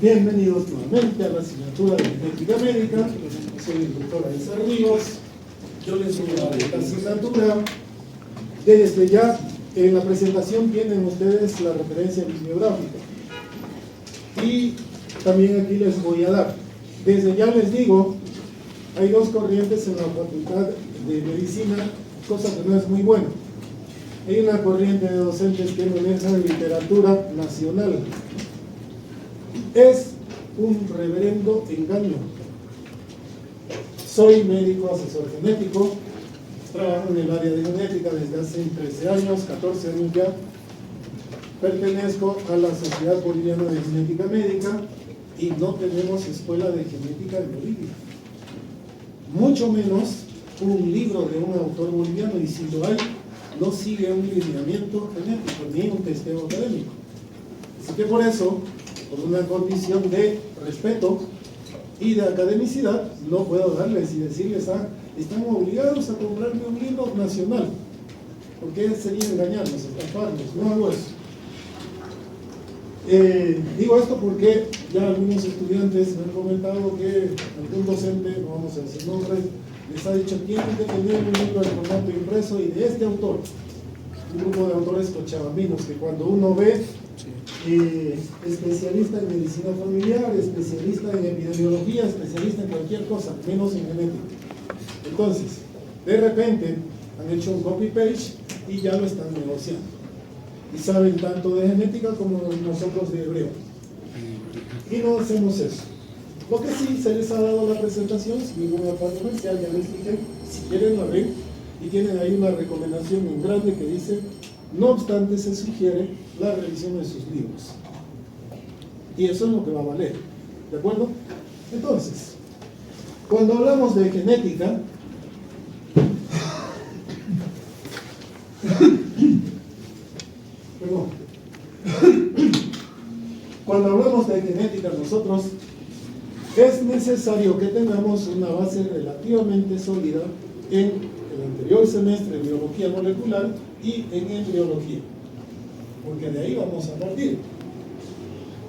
Bienvenidos nuevamente a la asignatura de Genética Médica. Soy el doctor Aizar Ríos. Yo les voy a dar esta asignatura. Desde ya, en la presentación tienen ustedes la referencia bibliográfica. Y también aquí les voy a dar. Desde ya les digo, hay dos corrientes en la Facultad de Medicina, cosa que no es muy buena. Hay una corriente de docentes que maneja literatura nacional. Es un reverendo engaño. Soy médico asesor genético, trabajo en el área de genética desde hace 13 años, 14 años ya. Pertenezco a la Sociedad Boliviana de Genética Médica y no tenemos escuela de genética en Bolivia. Mucho menos un libro de un autor boliviano, y si lo hay, no sigue un lineamiento genético ni un testeo académico. Así que por eso, por una condición de respeto y de academicidad, no puedo darles y decirles, están obligados a comprarme un libro nacional, porque sería engañarnos, estafarnos. No hago eso. Digo esto porque ya algunos estudiantes me han comentado que algún docente, no vamos a decir nombres, les ha dicho: tienen que tener un libro en formato impreso y de este autor, un grupo de autores cochabambinos que cuando uno ve especialista en medicina familiar, especialista en epidemiología, especialista en cualquier cosa, menos en genética. Entonces, de repente han hecho un copy-paste y ya lo están negociando. Y saben tanto de genética como nosotros de hebreo. Y no hacemos eso. Lo que sí se les ha dado la presentación, sin ninguna parte comercial, ya les dije, si quieren la ven, y tienen ahí una recomendación en grande que dice: no obstante, se sugiere la revisión de sus libros. Y eso es lo que va a valer. ¿De acuerdo? Entonces, cuando hablamos de genética, cuando hablamos de genética nosotros, es necesario que tengamos una base relativamente sólida en el anterior semestre de biología molecular y en embriología, porque de ahí vamos a partir.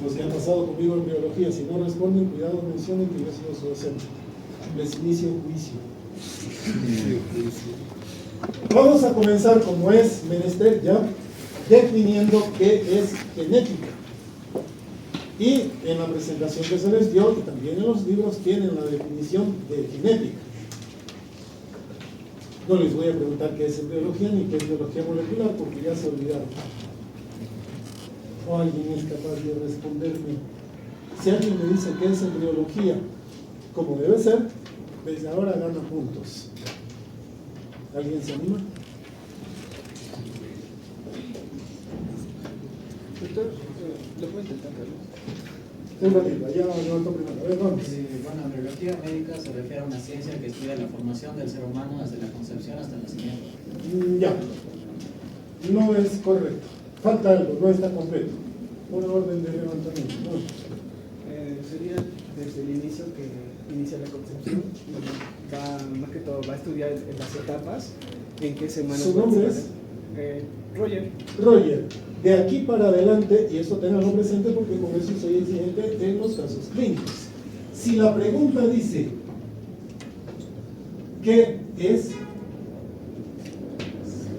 Los que han pasado conmigo en biología, si no responden, cuidado, mencionen que yo he sido su docente. Les inicio juicio. Vamos a comenzar, como es menester ya, definiendo qué es genética. Y en la presentación que se les dio, y también en los libros, tienen la definición de genética. No les voy a preguntar qué es embriología ni qué es biología molecular, porque ya se olvidaron. O alguien es capaz de responderme. Si alguien me dice qué es embriología, como debe ser, desde ahora gana puntos. ¿Alguien se anima? Doctor, ¿lo puedo intentar, Carlos? Un ratito, ya levantó primero. A ver, vamos. Bueno, embriología médica se refiere a una ciencia que estudia la formación del ser humano desde la concepción hasta el nacimiento. Ya. No es correcto. Falta algo, no está completo. Por orden de levantamiento. No. Sería desde el inicio que inicia la concepción y va, más que todo, va a estudiar en las etapas en que se maneja. ¿Su nombre es? Roger. Roger. De aquí para adelante, y esto tenganlo presente porque con eso soy exigente en los casos clínicos. Si la pregunta dice ¿qué es?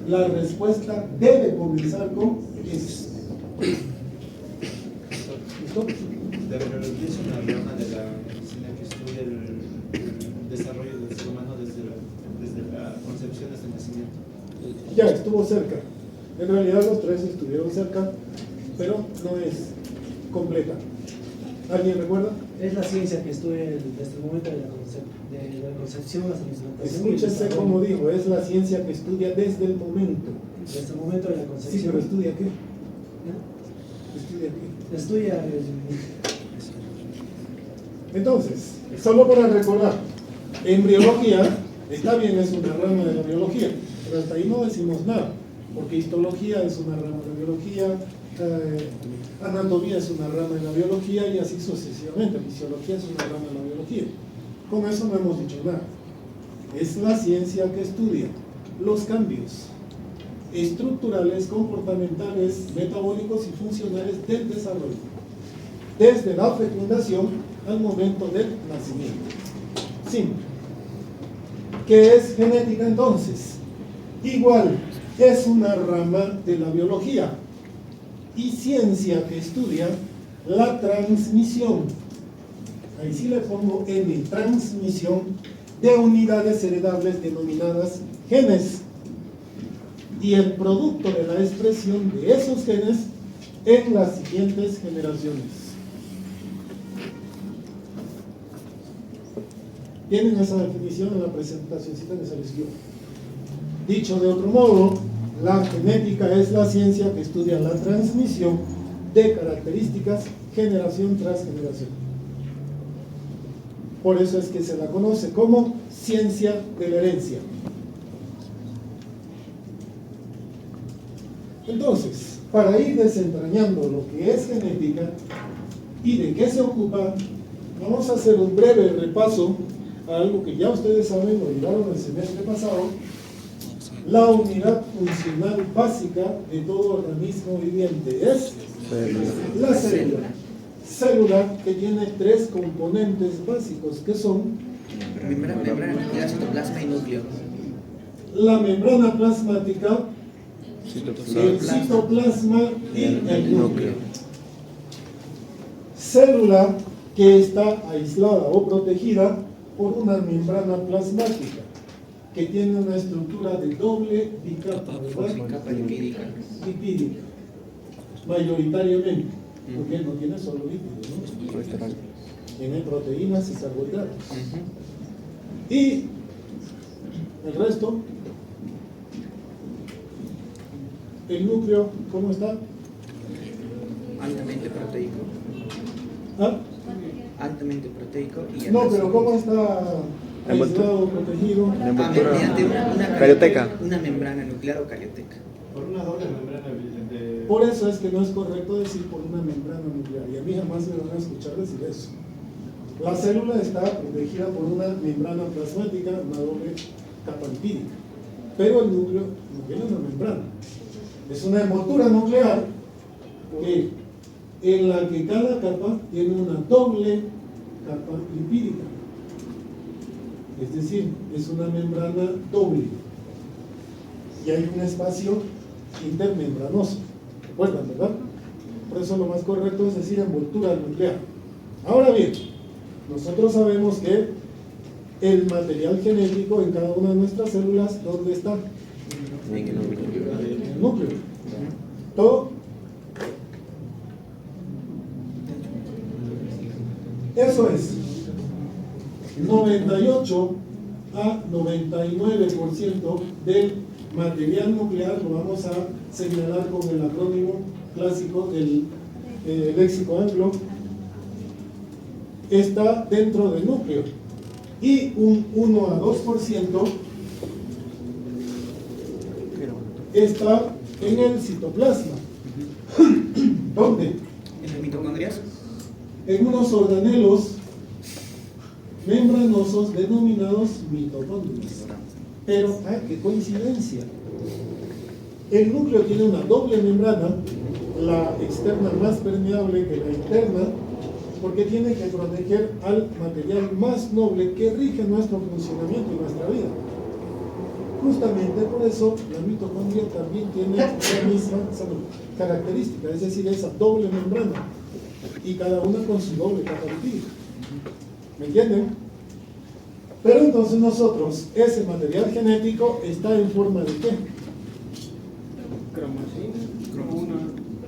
La respuesta debe comenzar con es. ¿Listo? La embriología es una rama de la medicina que estudia el desarrollo del ser humano desde la concepción hasta el nacimiento. Ya estuvo cerca. En realidad los tres estuvieron cerca, pero no es completa. ¿Alguien recuerda? Es la ciencia que estudia desde el momento de la concepción hasta la implantación. Escúchese como digo, es la ciencia que estudia desde el momento. Desde el momento de la Sí, concepción. pero ¿estudia qué? ¿Ya? ¿Estudia qué? Estudia Entonces, solo para recordar, embriología, está bien, es una rama de la biología, pero hasta ahí no decimos nada, porque histología es una rama de biología, anatomía es una rama de la biología y así sucesivamente, fisiología es una rama de la biología. Con eso no hemos dicho nada. Es la ciencia que estudia los cambios estructurales, comportamentales, metabólicos y funcionales del desarrollo, desde la fecundación al momento del nacimiento. Simple. ¿Qué es genética entonces? Igual, es una rama de la biología y ciencia que estudia la transmisión, ahí sí le pongo N, transmisión de unidades heredables denominadas genes y el producto de la expresión de esos genes en las siguientes generaciones. Tienen esa definición en la presentacióncita que se les dio. Dicho de otro modo, la genética es la ciencia que estudia la transmisión de características generación tras generación. Por eso es que se la conoce como ciencia de la herencia. Entonces, para ir desentrañando lo que es genética y de qué se ocupa, vamos a hacer un breve repaso a algo que ya ustedes saben, lo llevaron el semestre pasado, la unidad funcional básica de todo organismo viviente es la célula. Célula que tiene tres componentes básicos que son membrana nuclear, citoplasma y núcleo. la membrana plasmática, el citoplasma y el núcleo. Célula que está aislada o protegida por una membrana plasmática que tiene una estructura de doble bicapa, ¿verdad? Capa lipídica. Lipídica, mayoritariamente, porque no tiene solo lípidos, ¿no? Tiene proteínas y carbohidratos. Y el resto, el núcleo, ¿cómo está? Altamente proteico. ¿Ah? Altamente proteico y No, pero ¿cómo está aislado, protegido? mediante una Carioteca. Una membrana nuclear o carioteca. Por una doble membrana de... Por eso es que no es correcto decir por una membrana nuclear, y a mí jamás me van a escuchar decir eso. La célula está protegida por una membrana plasmática, una doble capa lipídica, pero el núcleo no tiene una membrana. Es una envoltura nuclear en la que cada capa tiene una doble capa lipídica. Es decir, es una membrana doble. Y hay un espacio intermembranoso. ¿Recuerdan, verdad? Por eso lo más correcto es decir envoltura nuclear. Ahora bien, nosotros sabemos que el material genético en cada una de nuestras células, ¿dónde está? En el núcleo. En el núcleo. Todo. Eso es 98 a 99% del material nuclear, lo vamos a señalar con el acrónimo clásico del léxico anglo, está dentro del núcleo, y un 1 a 2% está en el citoplasma. ¿Dónde? En las mitocondrias. En unos organelos membranosos denominados mitocondrias. Pero, qué coincidencia. El núcleo tiene una doble membrana, la externa más permeable que la interna, porque tiene que proteger al material más noble que rige nuestro funcionamiento y nuestra vida. Justamente por eso la mitocondria también tiene la misma característica, es decir, esa doble membrana, y cada una con su doble capa lipídica. ¿Me entienden? Pero entonces nosotros, ese material genético está en forma de ¿qué? Cromatina,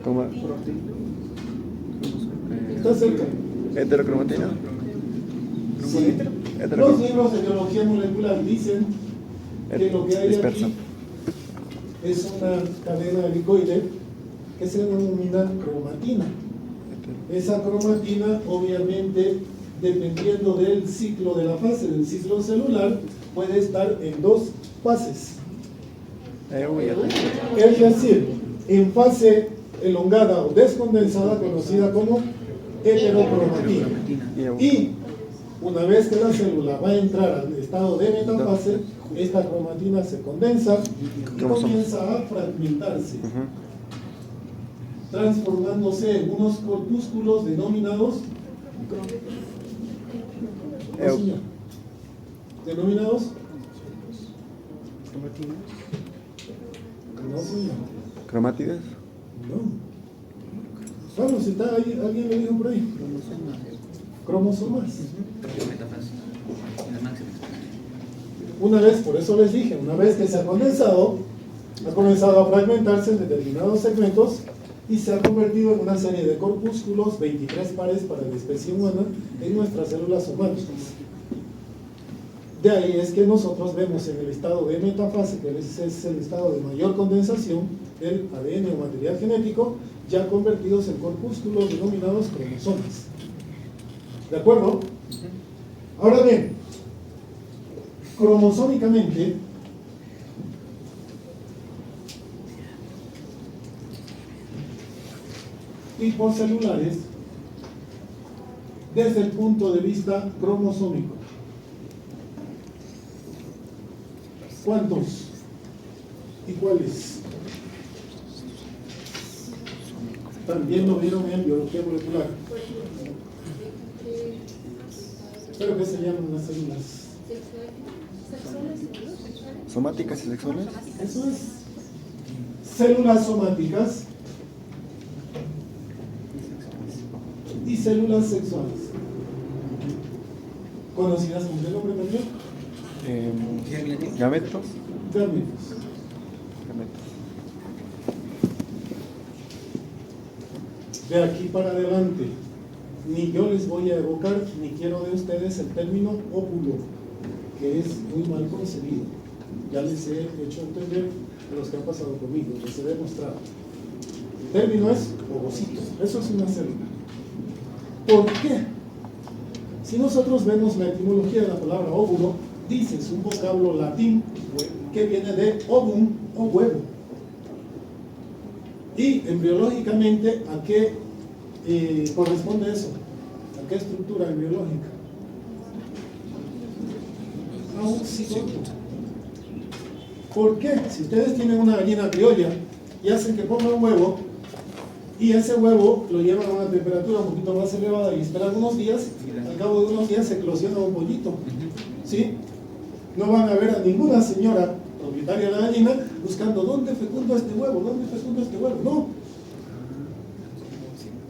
una proteína. ¿Está cerca? Heterocromatina. Sí. Los libros de biología molecular dicen que lo que hay Dispersa. aquí es una cadena helicoide que se denomina cromatina. Esa cromatina, obviamente, dependiendo del ciclo de la fase, del ciclo celular, puede estar en dos fases. Es decir, en fase elongada o descondensada conocida como heterocromatina. Y una vez que la célula va a entrar al estado de metafase, esta cromatina se condensa y comienza a fragmentarse, transformándose en unos corpúsculos denominados ¿no, señor? ¿Denominados? No, señor. ¿Cromátides? No. Bueno, si está ahí, alguien le dijo por ahí. Cromosomas. Metafase. En la máxima. Una vez, por eso les dije, una vez que se ha comenzado a fragmentarse en determinados segmentos y se ha convertido en una serie de corpúsculos, 23 pares para la especie humana, en nuestras células somáticas. De ahí es que nosotros vemos en el estado de metafase, que es el estado de mayor condensación, el ADN o material genético, ya convertidos en corpúsculos denominados cromosomas. ¿De acuerdo? Ahora bien, cromosómicamente, tipos celulares, desde el punto de vista cromosómico. ¿Cuántos? ¿Y cuáles? También lo vieron en biología molecular. ¿Pero qué se llaman las células? ¿Somáticas y sexuales? Eso es. Células somáticas y células sexuales. ¿Conocidas con qué nombre también? Gametos. Gametos. De aquí para adelante, ni yo les voy a evocar, ni quiero de ustedes el término óvulo, que es muy mal concebido. Ya les he hecho entender a los que han pasado conmigo, les he demostrado. El término es ovocito, eso es una célula. ¿Por qué? Si nosotros vemos la etimología de la palabra óvulo, dice, es un vocablo latín que viene de ovum o huevo. Y embriológicamente, ¿a qué corresponde eso? ¿A qué estructura embriológica? A un cigoto. ¿Por qué? Si ustedes tienen una gallina criolla y hacen que ponga un huevo, y ese huevo lo llevan a una temperatura un poquito más elevada y esperan unos días, al cabo de unos días se eclosiona un pollito. ¿Sí? No van a ver a ninguna señora propietaria de la gallina buscando dónde fecundo este huevo, no.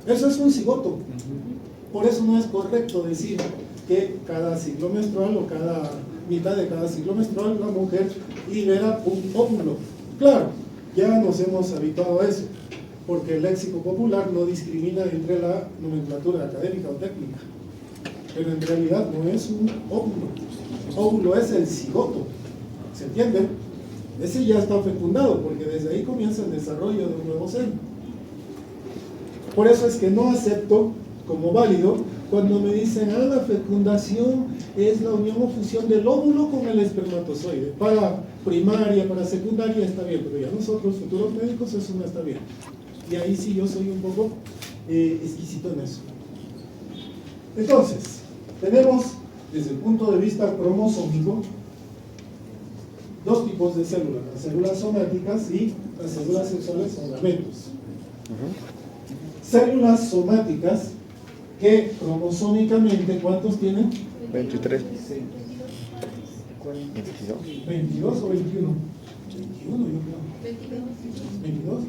Eso es un cigoto. Por eso no es correcto decir que cada ciclo menstrual o cada mitad de cada ciclo menstrual la mujer libera un óvulo. Claro, ya nos hemos habituado a eso, porque el léxico popular no discrimina entre la nomenclatura académica o técnica, pero en realidad no es un óvulo. Óvulo es el cigoto, ¿se entiende? Ese ya está fecundado, porque desde ahí comienza el desarrollo de un nuevo ser. Por eso es que no acepto como válido cuando me dicen, la fecundación es la unión o fusión del óvulo con el espermatozoide. Para primaria, para secundaria está bien, pero ya nosotros, futuros médicos, eso no está bien. Y ahí sí yo soy un poco exquisito en eso. Entonces, tenemos desde el punto de vista cromosómico dos tipos de células, las células somáticas y las células sexuales o gametos. Células somáticas que cromosómicamente, ¿cuántos tienen? 23. 22 o 21. 21 yo creo. 22.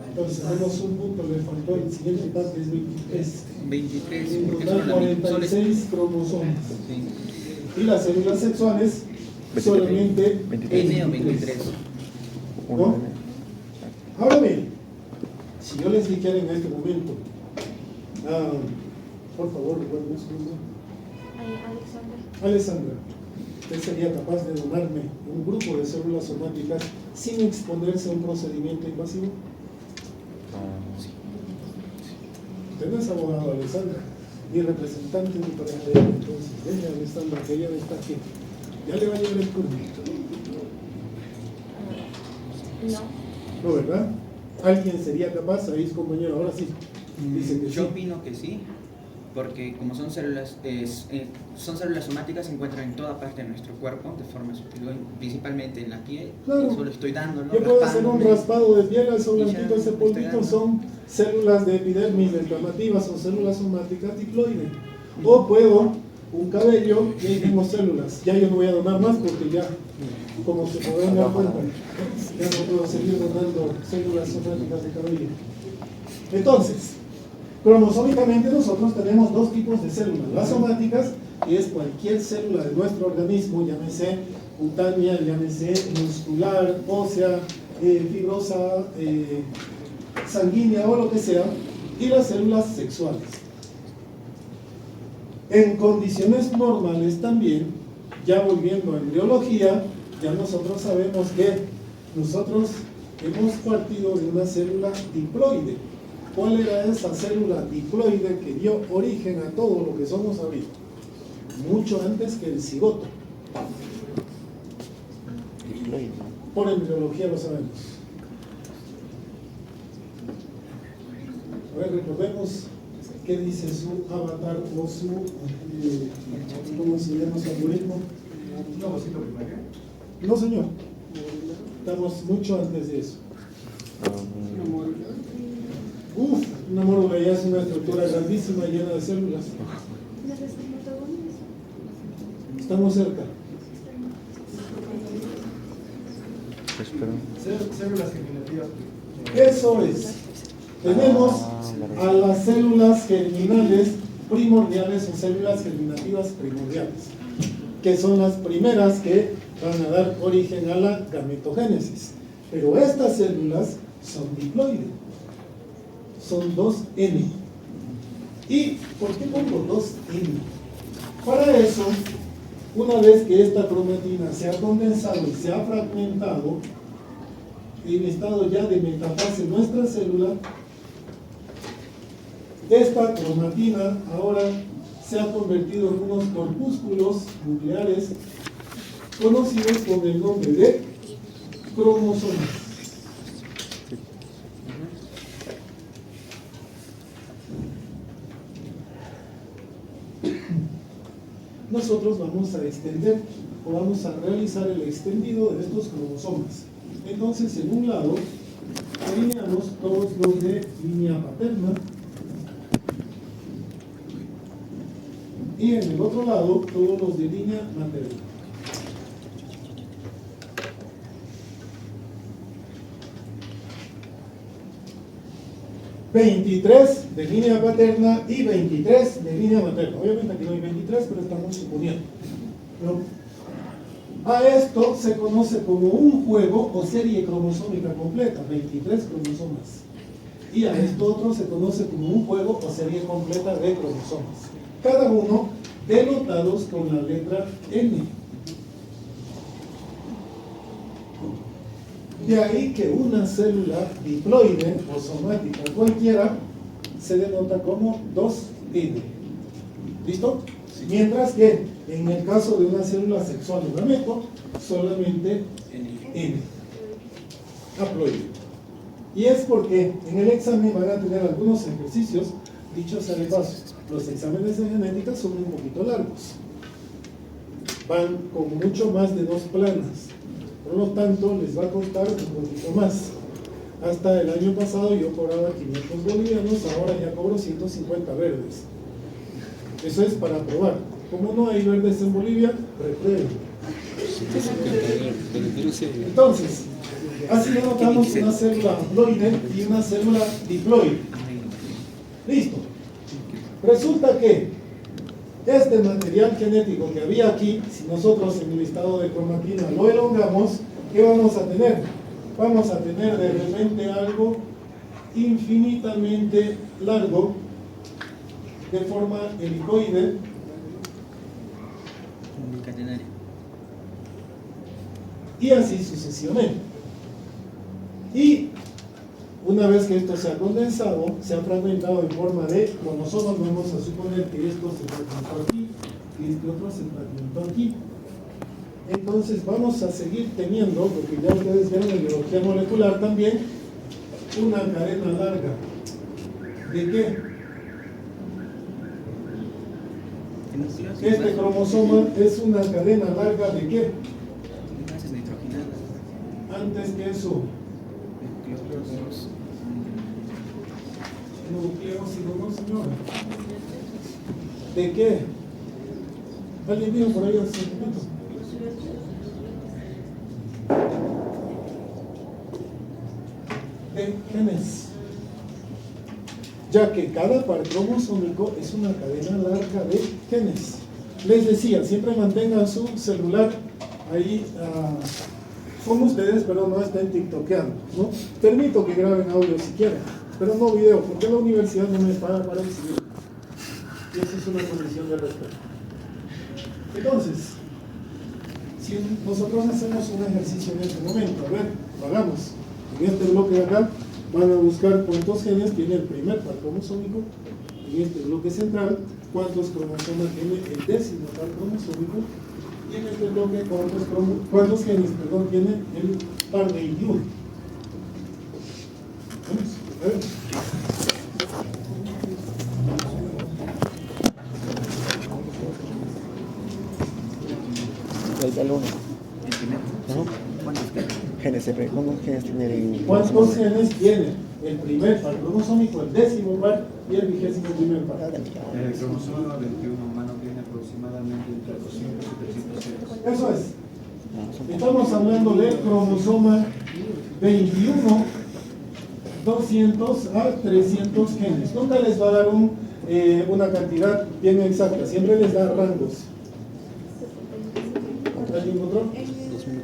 Entonces tenemos un punto, le faltó el siguiente par que es 23. 23. En Porque total son las 46 cromosomas. Sí. Y las células sexuales solamente 20 o 23. ¿No? Ahora bien, si yo les dijera en este momento, por favor, recuerden su nombre. Alessandra, ¿usted sería capaz de donarme un grupo de células somáticas sin exponerse a un procedimiento invasivo? Usted no es abogado, Alessandra, ni representante ni pareja de ella, entonces, venga, Alessandra, que ella está aquí. Ya le va a llevar el curso. No. No, ¿verdad? ¿Alguien sería capaz? Ahí es compañero, ahora sí. Dice que Yo sí. opino que sí, porque como son células somáticas, se encuentran en toda parte de nuestro cuerpo, de forma sutil, principalmente en la piel. Claro. Solo estoy dándolo. Yo puedo hacer un raspándome. raspado de piel, ese Y ya blanquito, ese estoy polvito dando. son células de epidermis inflamativas o células somáticas diploides. O puedo un cabello y ahí tengo células. Ya yo no voy a donar más porque ya, como se podrán dar cuenta, ya no puedo seguir donando células somáticas de cabello. Entonces, cromosómicamente nosotros tenemos dos tipos de células. Las somáticas, que es cualquier célula de nuestro organismo, llámese cutánea, llámese muscular, ósea, fibrosa, sanguínea o lo que sea, y las células sexuales. En condiciones normales también, ya volviendo a embriología, ya nosotros sabemos que nosotros hemos partido de una célula diploide. ¿Cuál era esa célula diploide que dio origen a todo lo que somos ahorita? Mucho antes que el cigoto. Por embriología lo sabemos. A ver, recordemos qué dice su avatar o su, ¿cómo se llama su algoritmo? No, señor. Estamos mucho antes de eso. Uf, una módula ya es una estructura grandísima llena de células. Estamos cerca. Células germinativas. Eso es. Tenemos a las células germinales primordiales o células germinativas primordiales, que son las primeras que van a dar origen a la gametogénesis. Pero estas células son diploides. Son 2N. ¿Y por qué pongo 2N? Para eso, una vez que esta cromatina se ha condensado y se ha fragmentado, en estado ya de metafase nuestra célula, esta cromatina ahora se ha convertido en unos corpúsculos nucleares conocidos con el nombre de cromosomas. Nosotros vamos a extender o vamos a realizar el extendido de estos cromosomas. Entonces, en un lado, alineamos todos los de línea paterna y en el otro lado, todos los de línea materna. $23 de línea paterna y 23 de línea materna. Obviamente aquí no hay 23, pero estamos suponiendo. A esto se conoce como un juego o serie cromosómica completa, 23 cromosomas. Y a esto otro se conoce como un juego o serie completa de cromosomas. Cada uno denotados con la letra N. De ahí que una célula diploide o somática cualquiera se denota como 2N. ¿Listo? Mientras que en el caso de una célula sexual o gameto, solamente N. Haploide. Y es porque en el examen van a tener algunos ejercicios, dicho sea de paso, los exámenes de genética son un poquito largos. Van con mucho más de 2 planas. Por lo tanto, les va a costar un poquito más. Hasta el año pasado yo cobraba 500 bolivianos, ahora ya cobro 150 verdes. Eso es para probar. Como no hay verdes en Bolivia, reprueben. Entonces, así denotamos una célula haploide y una célula diploide. Listo. Resulta que este material genético que había aquí, si nosotros en el estado de cromatina lo elongamos, ¿qué vamos a tener? Vamos a tener de repente algo infinitamente largo, de forma helicoide, Catenaria. y así sucesivamente. Y una vez que esto se ha condensado, se ha fragmentado en forma de cromosomas, vamos a suponer que esto se fragmentó aquí y este otro se fragmentó aquí. Entonces vamos a seguir teniendo, porque ya ustedes vieron en biología molecular también, una cadena larga. ¿De qué? Este cromosoma es una cadena larga ¿de qué? Bases nitrogenadas. Antes que eso, Nucleótidos. nucleósido, no señor. ¿De qué? ¿Alguien dijo por ahí hace un momento? De genes. Ya que cada par cromosómico es una cadena larga de genes. Les decía, siempre mantengan su celular ahí con ustedes, pero no estén tiktokeando, ¿no? Permito que graben audio si quieren, pero no video, porque la universidad no me paga para exhibir. Y esa es una condición de respeto. Entonces, si nosotros hacemos un ejercicio en este momento, a ver, lo hagamos. En este bloque de acá van a buscar cuántos genes tiene el primer par cromosómico. En este bloque central, cuántos cromosomas tiene el décimo par cromosómico. Y en este bloque, cuántos genes tiene el par 21. Vamos, a ver. Ahí está el 1. El primero. ¿Cuántos Genes, ¿cuántos genes tiene el ¿Cuántos genes tiene el primer par cromosómico, el décimo par y el 21º par? El cromosoma 21 humano tiene aproximadamente entre 200 y 300 genes. Eso es. Estamos hablando del cromosoma 21, 200 a 300 genes. Nunca les va a dar una cantidad bien exacta, siempre les da rangos. ¿Alguien encontró?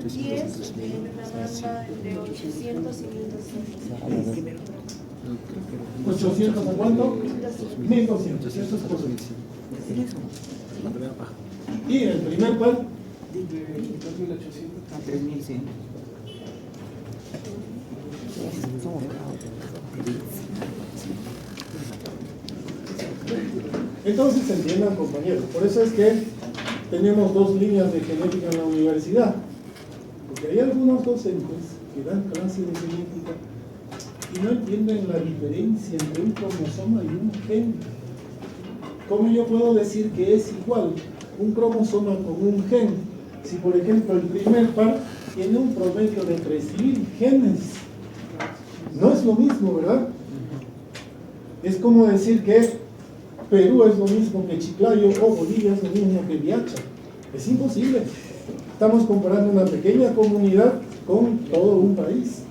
10 en la banda entre 800 y 1200. 800 a cuánto? 1200. Eso es posible. Y el primer par, De 2800. A 3100. entonces entiendan compañeros, por eso es que tenemos dos líneas de genética en la universidad, porque hay algunos docentes que dan clase de genética y no entienden la diferencia entre un cromosoma y un gen. ¿Cómo yo puedo decir que es igual un cromosoma con un gen? Si por ejemplo el primer par tiene un promedio de 3000 genes, no es lo mismo, ¿verdad? Es como decir que Perú es lo mismo que Chiclayo o Bolivia es lo mismo que Viacha. Es imposible. Estamos comparando una pequeña comunidad con todo un país.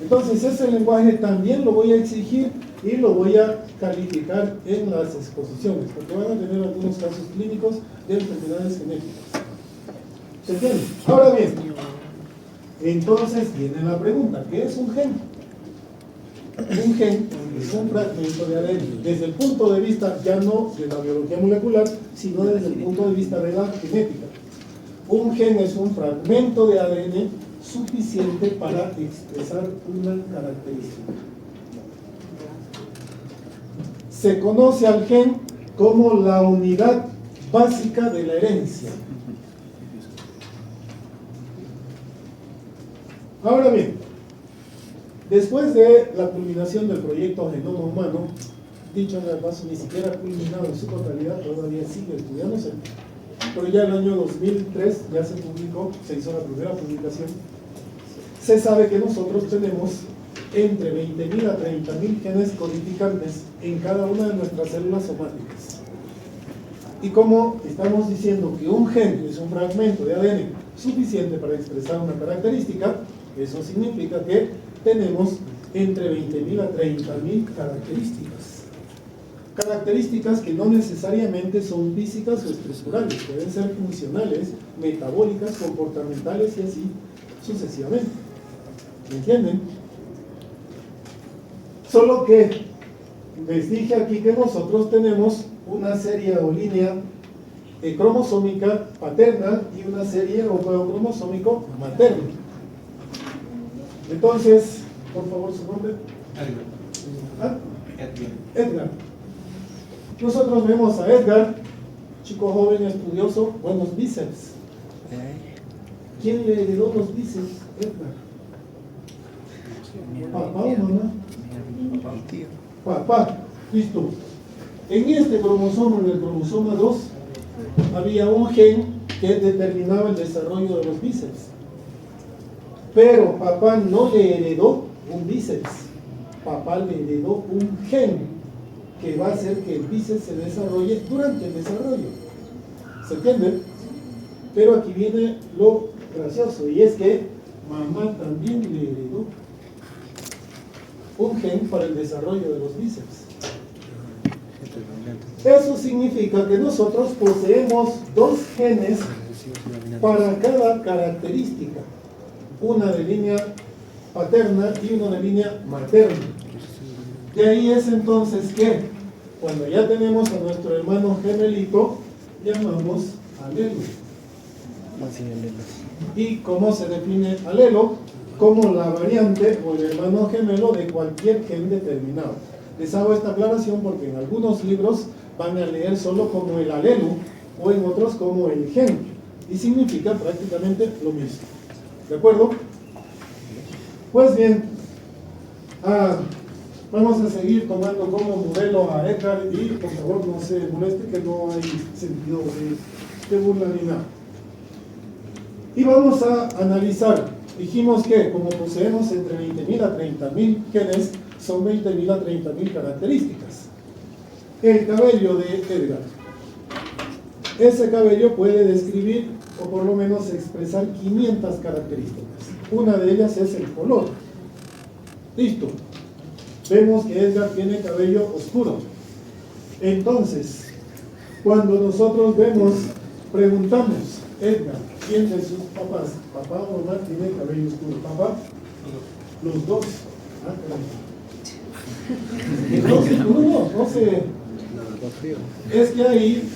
Entonces ese lenguaje también lo voy a exigir y lo voy a calificar en las exposiciones, porque van a tener algunos casos clínicos de enfermedades genéticas. ¿Se entiende? Ahora bien, entonces viene la pregunta, ¿qué es un gen? Un gen es un fragmento de ADN, desde el punto de vista ya no de la biología molecular, sino desde el punto de vista de la genética. Un gen es un fragmento de ADN suficiente para expresar una característica. Se conoce al gen como la unidad básica de la herencia. Ahora bien, después de la culminación del proyecto Genoma Humano, dicho en el paso, ni siquiera ha culminado en su totalidad, todavía sigue estudiándose, pero ya en el año 2003 ya se publicó, se hizo la primera publicación. Se sabe que nosotros tenemos entre 20.000 a 30.000 genes codificantes en cada una de nuestras células somáticas. Y como estamos diciendo que un gen es un fragmento de ADN suficiente para expresar una característica, eso significa que tenemos entre 20.000 a 30.000 características. Características que no necesariamente son físicas o estructurales, pueden ser funcionales, metabólicas, comportamentales y así sucesivamente. ¿Me entienden? Solo que les dije aquí que nosotros tenemos una serie o línea cromosómica paterna y una serie o juego cromosómico materno. Entonces, por favor, su nombre. ¿Ah? Edgar. Nosotros vemos a Edgar, chico joven, estudioso, buenos bíceps. ¿Quién le heredó los bíceps? Edgar. Papá o mamá. Papá, listo. En este cromosoma, en el cromosoma 2, había un gen que determinaba el desarrollo de los bíceps. Pero papá no le heredó un bíceps. Papá le heredó un gen que va a hacer que el bíceps se desarrolle durante el desarrollo. ¿Se entiende? Pero aquí viene lo gracioso, y es que mamá también le heredó un gen para el desarrollo de los bíceps. Eso significa que nosotros poseemos dos genes para cada característica, una de línea paterna y una de línea materna. De ahí es entonces que cuando ya tenemos a nuestro hermano gemelito, llamamos alelo. ¿Y cómo se define alelo? Como la variante o el hermano gemelo de cualquier gen determinado. Les hago esta aclaración porque en algunos libros van a leer solo como el alelo o en otros como el gen, y significa prácticamente lo mismo. ¿De acuerdo? Pues bien, vamos a seguir tomando como modelo a Edgar, y por favor no se moleste que no hay sentido de burla ni nada. Y vamos a analizar. Dijimos que como poseemos entre 20.000 a 30.000 genes, son 20.000 a 30.000 características. El cabello de Edgar. Ese cabello puede describir o por lo menos expresar 500 características. Una de ellas es el color. Listo. Vemos que Edgar tiene cabello oscuro. Entonces, cuando nosotros preguntamos, Edgar, ¿quién de sus papás, papá o mamá, tiene cabello oscuro? ¿Papá? Los dos. Entonces, no sé. Es que ahí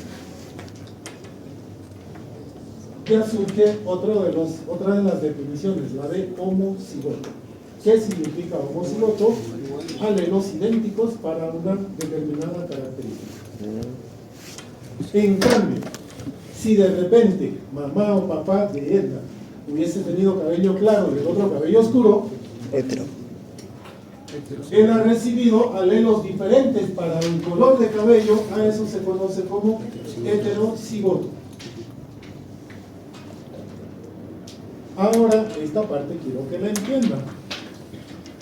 ya surge otra de las definiciones, la de homocigoto. ¿Qué significa homocigoto? Alelos idénticos para una determinada característica. En cambio, si de repente mamá o papá de Edgar hubiese tenido cabello claro y el otro cabello oscuro, él ha recibido alelos diferentes para el color de cabello. A eso se conoce como heterocigoto. Ahora, esta parte quiero que la entiendan.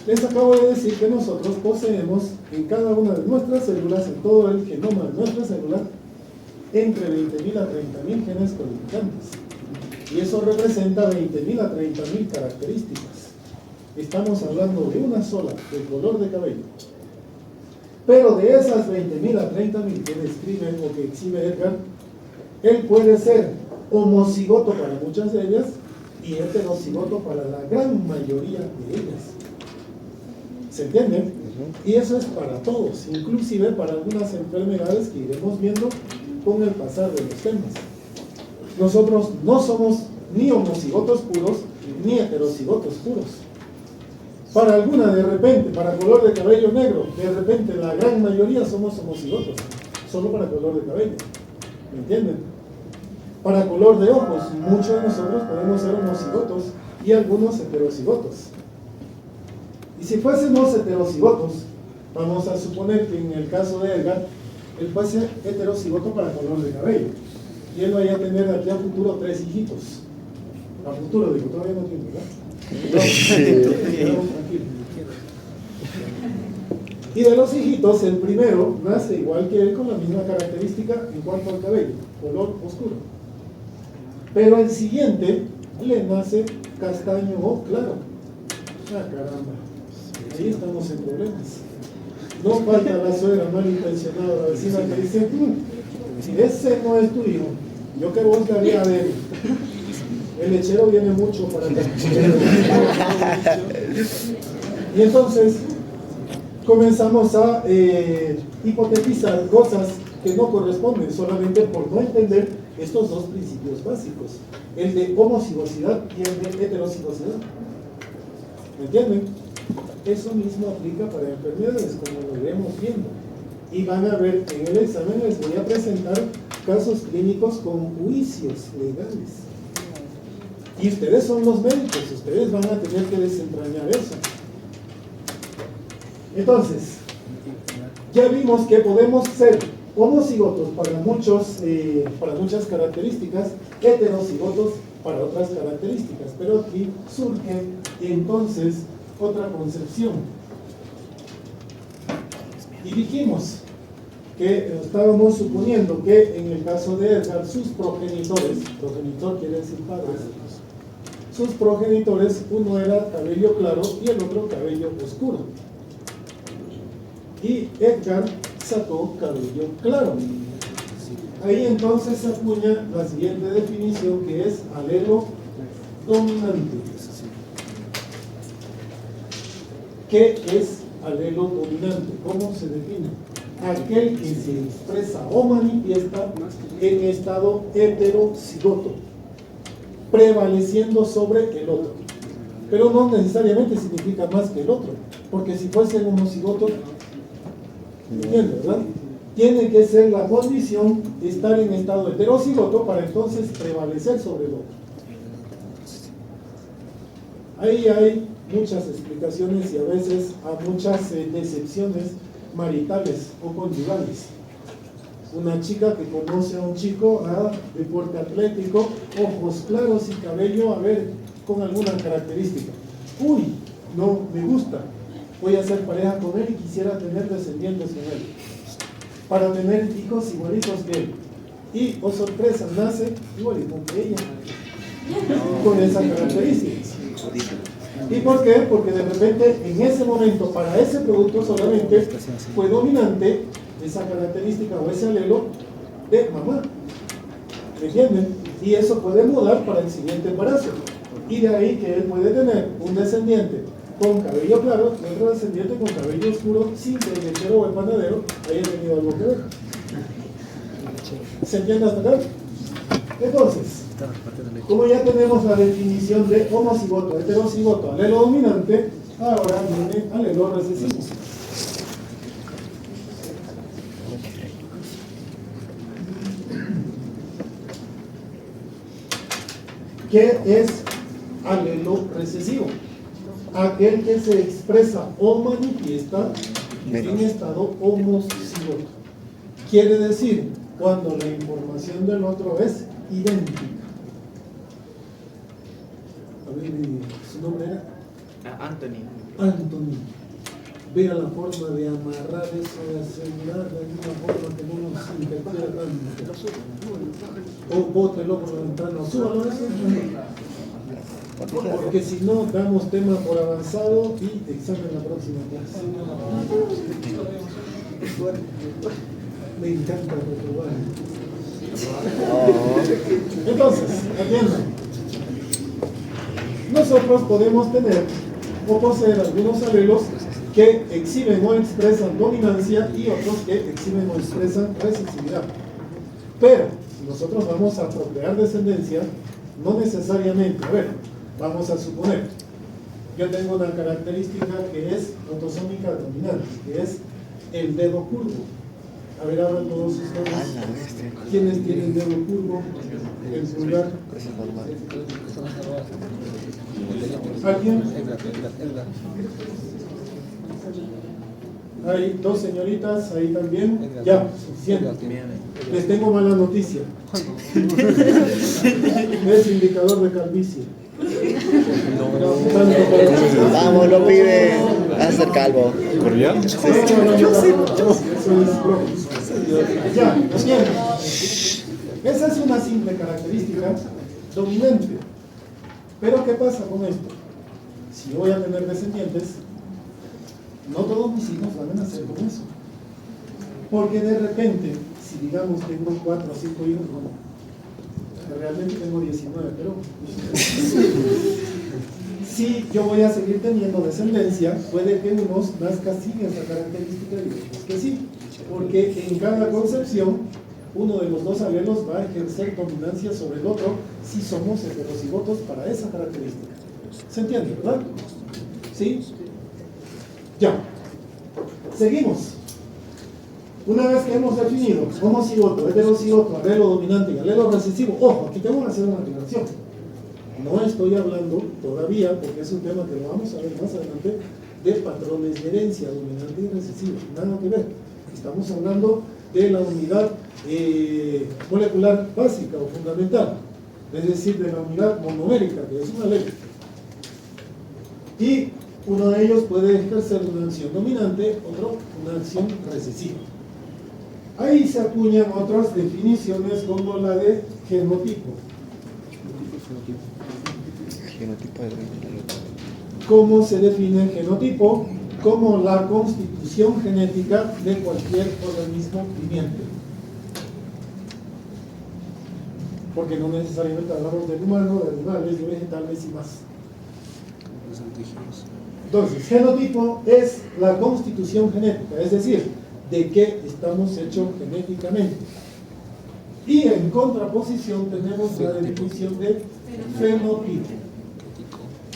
Les acabo de decir que nosotros poseemos en cada una de nuestras células, en todo el genoma de nuestra célula, entre 20.000 a 30.000 genes codificantes. Y eso representa 20.000 a 30.000 características. Estamos hablando de una sola, del color de cabello. Pero de esas 20.000 a 30.000 que describe o que exhibe Edgar, él puede ser homocigoto para muchas de ellas y heterocigoto para la gran mayoría de ellas. ¿Se entiende? Y eso es para todos, inclusive para algunas enfermedades que iremos viendo con el pasar de los temas. Nosotros no somos ni homocigotos puros ni heterocigotos puros. Para alguna, de repente, para color de cabello negro, de repente la gran mayoría somos homocigotos, solo para color de cabello. ¿Me entienden? Para color de ojos, muchos de nosotros podemos ser homocigotos y algunos heterocigotos. Y si fuésemos heterocigotos, vamos a suponer que en el caso de Edgar, él fuese heterocigoto para color de cabello. Y él vaya a tener aquí a futuro 3 hijitos. A futuro, digo, todavía no tiene, ¿verdad? Y de los hijitos, el primero nace igual que él con la misma característica en cuanto al cabello, color oscuro. Pero el siguiente le nace castaño o claro. Ah, caramba. Ahí estamos en problemas. No falta la suegra malintencionada, la vecina que dice, ese no es tu hijo, yo que vos daría de él. El lechero viene mucho para acá. Y entonces comenzamos a hipotetizar cosas que no corresponden, solamente por no entender estos dos principios básicos, el de homocigosidad y el de heterocigosidad. ¿Me entienden? Eso mismo aplica para enfermedades, como lo iremos viendo. Y van a ver, en el examen les voy a presentar casos clínicos con juicios legales. Y ustedes son los médicos, ustedes van a tener que desentrañar eso. Entonces, ya vimos que podemos ser homocigotos para muchas características, heterocigotos para otras características, pero aquí surge entonces otra concepción. Y dijimos que estábamos suponiendo que en el caso de Edgar, sus progenitores, progenitor quiere decir padres, sus progenitores, uno era cabello claro y el otro cabello oscuro. Y Edgar sacó cabello claro. Ahí entonces se acuña la siguiente definición, que es alelo dominante. ¿Qué es alelo dominante? ¿Cómo se define? Aquel que se expresa o manifiesta en estado heterocigoto, prevaleciendo sobre el otro. Pero no necesariamente significa más que el otro, porque si fuese homocigoto, ¿entiendes, verdad? Tiene que ser la condición de estar en estado heterocigoto para entonces prevalecer sobre el otro. Ahí hay muchas explicaciones y a veces a muchas decepciones maritales o conyugales. Una chica que conoce a un chico de porte atlético, ojos claros y cabello, a ver, con alguna característica. Uy, no me gusta, voy a hacer pareja con él y quisiera tener descendientes con él, para tener hijos igualitos que él. Y, oh sorpresa, nace igualito que ella, con esa característica. ¿Y por qué? Porque de repente en ese momento para ese producto solamente fue dominante esa característica o ese alelo de mamá. ¿Me entienden? Y eso puede mudar para el siguiente embarazo. Y de ahí que él puede tener un descendiente con cabello claro y otro descendiente con cabello oscuro sin que el lechero o el panadero haya tenido algo que ver. ¿Se entiende hasta acá? Entonces, como ya tenemos la definición de homocigoto, heterocigoto, alelo dominante, ahora viene alelo recesivo. ¿Qué es alelo recesivo? Aquel que se expresa o manifiesta en estado homocigoto. Quiere decir, cuando la información del otro es idéntica. A ver, ¿su nombre era? Anthony. Vea la forma de amarrar eso, de asegurar de alguna forma que no nos interfiera tanto. O bótelo por la ventana, súbalo eso. Porque si no, damos tema por avanzado y examen la próxima clase. Me encanta reprobar. Entonces, atiendan. Nosotros podemos tener o poseer algunos alelos que exhiben o expresan dominancia y otros que exhiben o expresan recesividad. Pero, si nosotros vamos a procrear descendencia, no necesariamente, a ver, vamos a suponer, yo tengo una característica que es autosómica dominante, que es el dedo curvo. A ver, ahora todos ustedes, ¿quiénes tienen dedo curvo? El pulgar. ¿Alguien? Hay dos señoritas ahí también. Ya, suficiente. Les tengo mala noticia. Es indicador de calvicie. Vamos, lo pide. Va a ser calvo. ¿Corría? Sí. Ya, entiendo. Esa es una simple característica dominante. Pero ¿qué pasa con esto? Si yo voy a tener descendientes, no todos mis hijos van a nacer con eso. Porque de repente, si digamos tengo 4 o 5 hijos, bueno, realmente tengo 19, pero si yo voy a seguir teniendo descendencia, puede que unos nazcan sin esa característica y otros que sí. Porque en cada concepción, uno de los dos alelos va a ejercer dominancia sobre el otro si somos heterocigotos para esa característica. ¿Se entiende, verdad? ¿Sí? Ya. Seguimos. Una vez que hemos definido homocigoto, heterocigoto, alelo dominante y alelo recesivo, ojo, aquí tengo que hacer una aclaración. No estoy hablando todavía, porque es un tema que lo vamos a ver más adelante, de patrones de herencia, dominante y recesivo, nada que ver. Estamos hablando de la unidad molecular básica o fundamental, es decir, de la unidad monomérica, que es una letra. Y uno de ellos puede ejercer una acción dominante, otro una acción recesiva. Ahí se acuñan otras definiciones como la de genotipo. ¿Cómo se define el genotipo? Como la constitución genética de cualquier organismo viviente. Porque no necesariamente hablamos del humano, de animales, de vegetales y más. Entonces, genotipo es la constitución genética, es decir, de qué estamos hechos genéticamente. Y en contraposición tenemos la definición de fenotipo.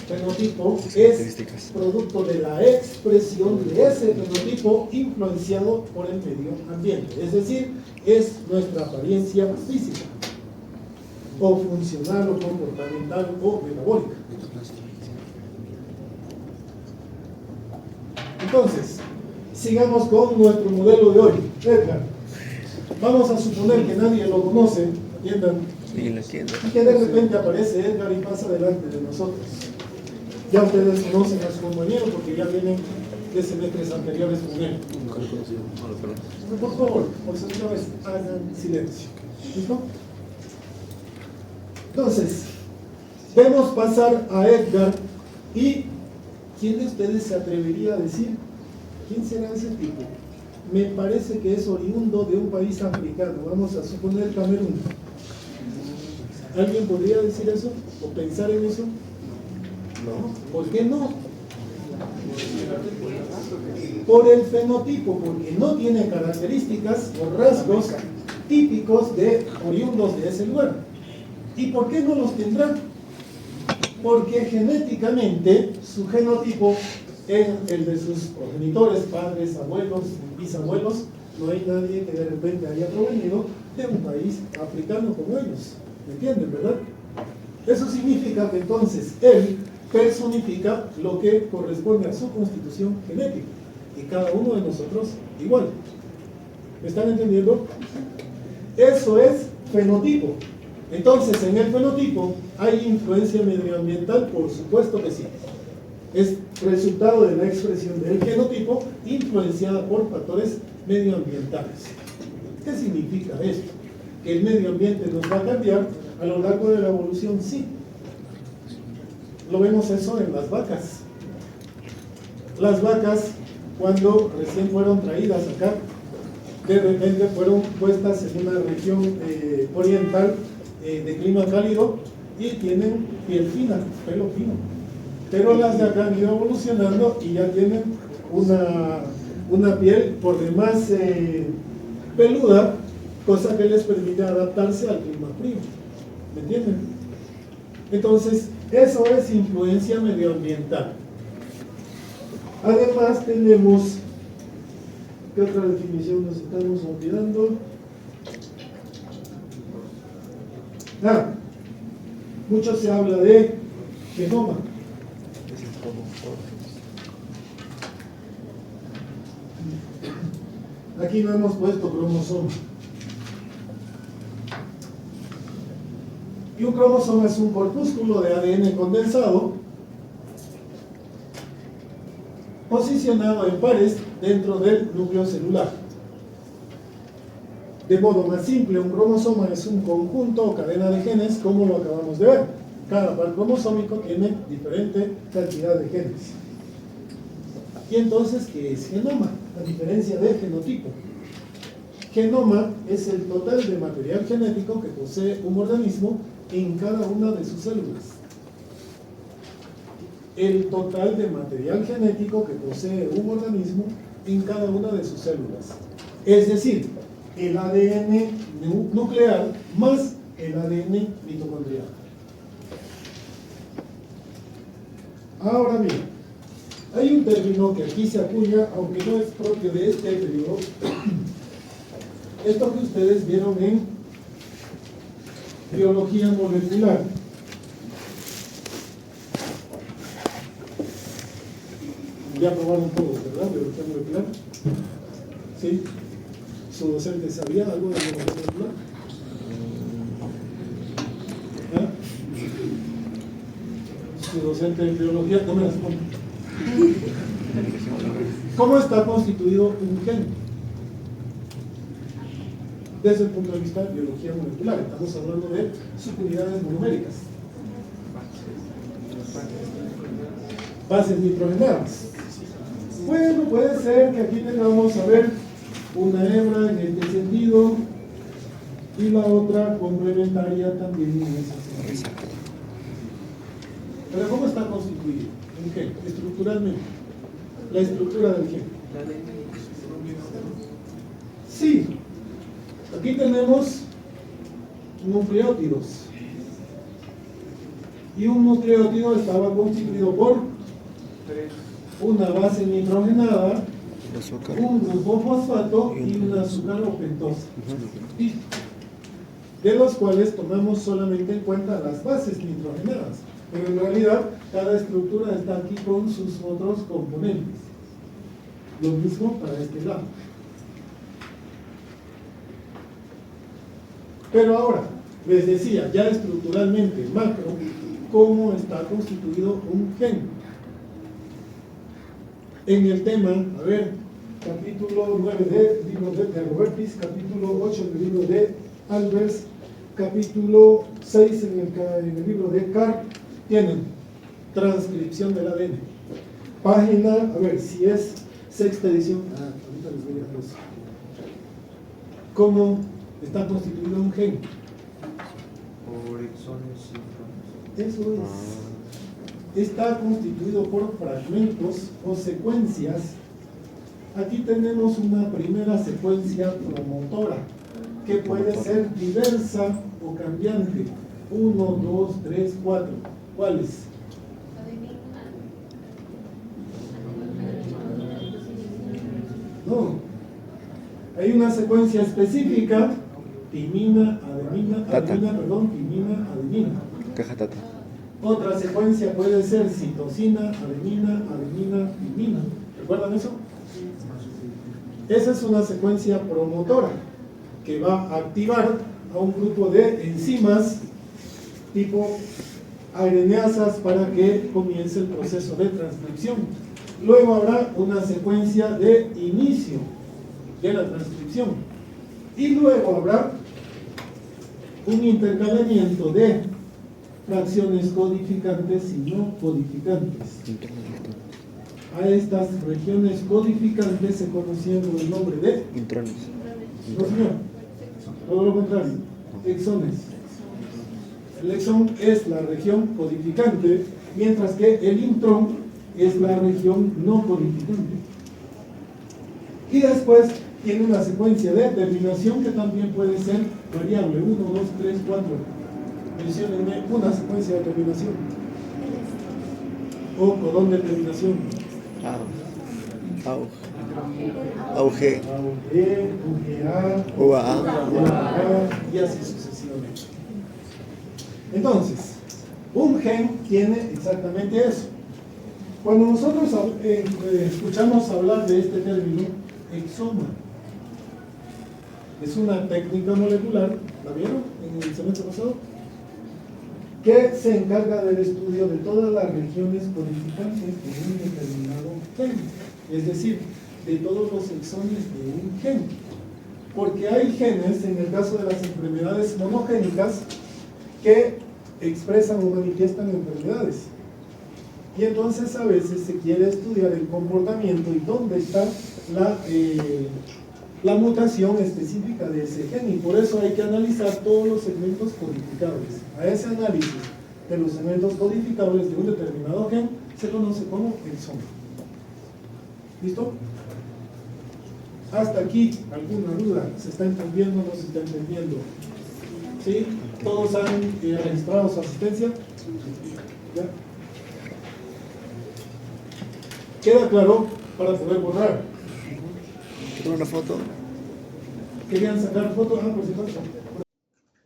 Fenotipo es producto de la expresión de ese fenotipo influenciado por el medio ambiente, es decir, es nuestra apariencia física, o funcional, o comportamental, o metabólica. Entonces, sigamos con nuestro modelo de hoy. Edgar, vamos a suponer que nadie lo conoce, ¿entiendan? Y que de repente aparece Edgar y pasa delante de nosotros. Ya ustedes conocen a su compañero porque ya vienen de semestres anteriores con él. Por favor, por segunda vez, hagan silencio. ¿Listo? Entonces, vemos pasar a Edgar y ¿quién de ustedes se atrevería a decir quién será ese tipo? Me parece que es oriundo de un país africano, vamos a suponer Camerún. ¿Alguien podría decir eso o pensar en eso? No. ¿Por qué no? Por el fenotipo, porque no tiene características o rasgos típicos de oriundos de ese lugar. ¿Y por qué no los tendrá? Porque genéticamente su genotipo en el de sus progenitores, padres, abuelos, bisabuelos, no hay nadie que de repente haya provenido de un país africano como ellos. ¿Me entienden, verdad? Eso significa que entonces él personifica lo que corresponde a su constitución genética y cada uno de nosotros igual. ¿Me están entendiendo? Eso es fenotipo. Entonces, en el fenotipo, ¿hay influencia medioambiental? Por supuesto que sí. Es resultado de la expresión del genotipo influenciada por factores medioambientales. ¿Qué significa esto? ¿Que el medio ambiente nos va a cambiar a lo largo de la evolución? Sí. Lo vemos eso en las vacas. Las vacas, cuando recién fueron traídas acá, de repente fueron puestas en una región oriental de clima cálido y tienen piel fina, pelo fino. Pero las de acá han ido evolucionando y ya tienen una piel por demás peluda, cosa que les permite adaptarse al clima frío. ¿Me entienden? Entonces, eso es influencia medioambiental. Además tenemos, ¿qué otra definición nos estamos olvidando? Mucho se habla de genoma. Aquí no hemos puesto cromosoma. Y un cromosoma es un corpúsculo de ADN condensado posicionado en pares dentro del núcleo celular. De modo más simple, un cromosoma es un conjunto o cadena de genes, como lo acabamos de ver. Cada par cromosómico tiene diferente cantidad de genes. Y entonces, ¿qué es genoma? A diferencia de genotipo. Genoma es el total de material genético que posee un organismo en cada una de sus células. El total de material genético que posee un organismo en cada una de sus células. Es decir, el ADN nuclear más el ADN mitocondrial. Ahora bien, hay un término que aquí se acuña, aunque no es propio de este periodo. Esto que ustedes vieron en biología molecular. ya aprobaron todos, ¿verdad? Biología molecular. ¿Sí? ¿Su docente sabía algo de biología molecular? ¿Ah? Su docente de biología, no me responde. ¿Cómo está constituido un gen? Desde el punto de vista de biología molecular, estamos hablando de subunidades monoméricas. Bases nitrogenadas. Bueno, puede ser que aquí tengamos, a ver, una hebra en este sentido y la otra complementaria también en ese sentido. Pero ¿cómo está constituido un gen? Estructuralmente. La estructura del gen. Sí. Aquí tenemos nucleótidos. Y un nucleótido estaba constituido por una base nitrogenada, un grupo fosfato y un azúcar o pentosa. Listo. De los cuales tomamos solamente en cuenta las bases nitrogenadas. Pero en realidad cada estructura está aquí con sus otros componentes. Lo mismo para este lado. Pero ahora, les decía, ya estructuralmente macro, ¿cómo está constituido un gen? En el tema, a ver, capítulo 9 del libro de Robertis, capítulo 8 del libro de Albers, capítulo 6 en el libro de Carr, tienen transcripción del ADN. Página, a ver, si es sexta edición, ahorita les voy a dar eso. ¿Cómo está constituido un gen? Por exones y Eso es. Está constituido por fragmentos o secuencias. Aquí tenemos una primera secuencia promotora que puede ser diversa o cambiante. 1, 2, 3, 4. ¿Cuáles? No. Hay una secuencia específica. Timina, adenina, timina, adenina. Caja tata. Otra secuencia puede ser citosina, adenina, timina. ¿Recuerdan eso? Esa es una secuencia promotora que va a activar a un grupo de enzimas tipo areneasas para que comience el proceso de transcripción. Luego habrá una secuencia de inicio de la transcripción. Y luego habrá un intercalamiento de fracciones codificantes y no codificantes. A estas regiones codificantes se conocían con el nombre de Intrones. no, señor, todo lo contrario, exones. El exón es la región codificante, mientras que el intrón es la región no codificante. Y después tiene una secuencia de terminación que también puede ser variable, 1, 2, 3, 4. Menciónenme una secuencia de terminación. O codón de terminación. Auge. UGA, UAA. y así sucesivamente. Entonces, un gen tiene exactamente eso. Cuando nosotros escuchamos hablar de este término, exoma, es una técnica molecular, ¿la vieron en el semestre pasado? Que se encarga del estudio de todas las regiones codificantes de un determinado gen, es decir, de todos los exones de un gen. Porque hay genes, en el caso de las enfermedades monogénicas, que expresan o manifiestan enfermedades. Y entonces a veces se quiere estudiar el comportamiento y dónde está la mutación específica de ese gen, y por eso hay que analizar todos los segmentos codificables. A ese análisis de los segmentos codificables de un determinado gen se conoce como exoma. ¿Listo? Hasta aquí, ¿alguna duda? ¿Se está entendiendo o no se está entendiendo? ¿Sí? ¿Todos han registrado su asistencia? ¿Ya? ¿Queda claro para poder borrar? ¿Quiero una foto? ¿Querían sacar fotos? Por si acaso.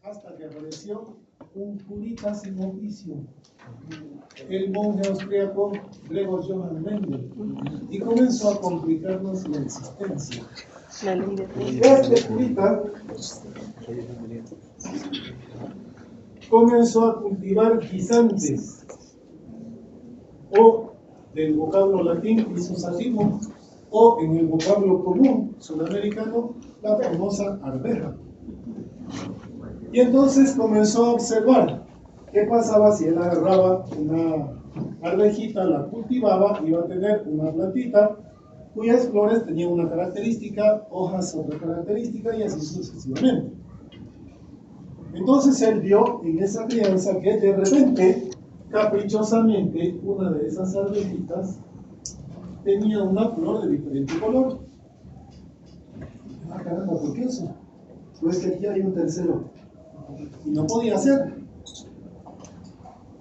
Hasta que apareció un curita sin oficio. el monje austríaco Gregor Johann Mendel y comenzó a complicarnos la existencia. La ley de Rey. Este curita comenzó a cultivar guisantes, o del vocablo latín isosatismo, o en el vocablo común sudamericano, la famosa arveja. Y entonces comenzó a observar qué pasaba si él agarraba una arvejita, la cultivaba, iba a tener una plantita cuyas flores tenían una característica, hojas otra característica y así sucesivamente. Entonces él vio en esa crianza que de repente, caprichosamente, una de esas arvejitas tenía una flor de diferente color. Ah, caramba, ¿por qué eso? Pues que aquí hay un tercero. Y no podía ser.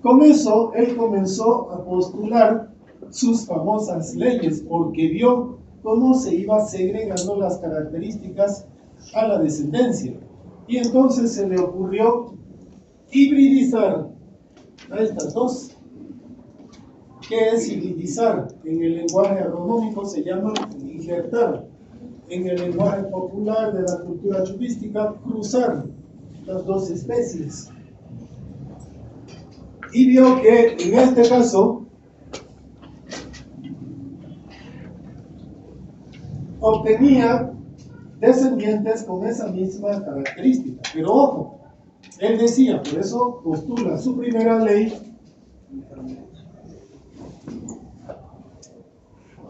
Con eso, él comenzó a postular sus famosas leyes, porque vio cómo se iba segregando las características a la descendencia. Y entonces se le ocurrió hibridizar a estas dos. ¿Qué es hibridizar? En el lenguaje agronómico se llama injertar. En el lenguaje popular de la cultura chupística, cruzar las dos especies. Y vio que en este caso obtenía descendientes con esa misma característica. Pero ojo, él decía, por eso postula su primera ley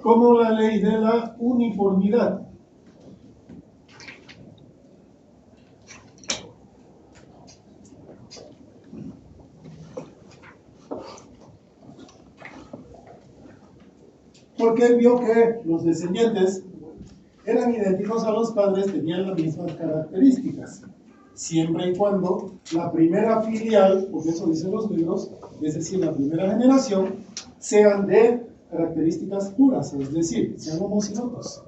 como la ley de la uniformidad. Porque él vio que los descendientes eran idénticos a los padres, tenían las mismas características, siempre y cuando la primera filial, porque eso dicen los libros, es decir, la primera generación, sean de características puras, es decir, sean homocigotos.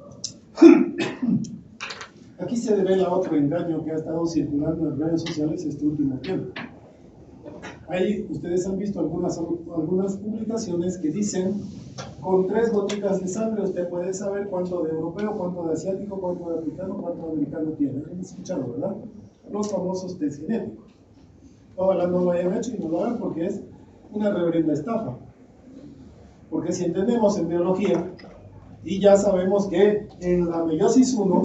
Aquí se devela otro engaño que ha estado circulando en redes sociales este último tiempo. Ahí ustedes han visto algunas publicaciones que dicen: con 3 gotitas de sangre usted puede saber cuánto de europeo, cuánto de asiático, cuánto de africano, cuánto de americano tiene. ¿Han escuchado, verdad? Los famosos test genéticos. Ojalá no lo hayan hecho y no lo hagan, porque es una reverenda estafa. Porque si entendemos en biología, y ya sabemos que en la meiosis 1,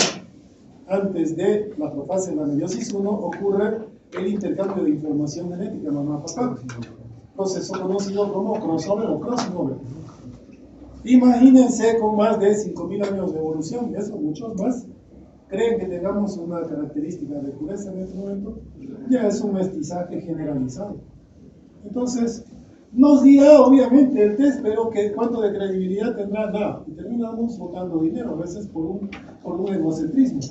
antes de la profase en la meiosis 1, ocurre el intercambio de información genética mamá-papá, proceso conocido como crossover o crossover. Imagínense, con más de 5.000 años de evolución, y eso muchos más, creen que tengamos una característica de pureza en este momento. Ya es un mestizaje generalizado. Entonces, nos dirá obviamente el test, pero que cuánto de credibilidad tendrá, nada, y terminamos botando dinero, a veces por un egocentrismo.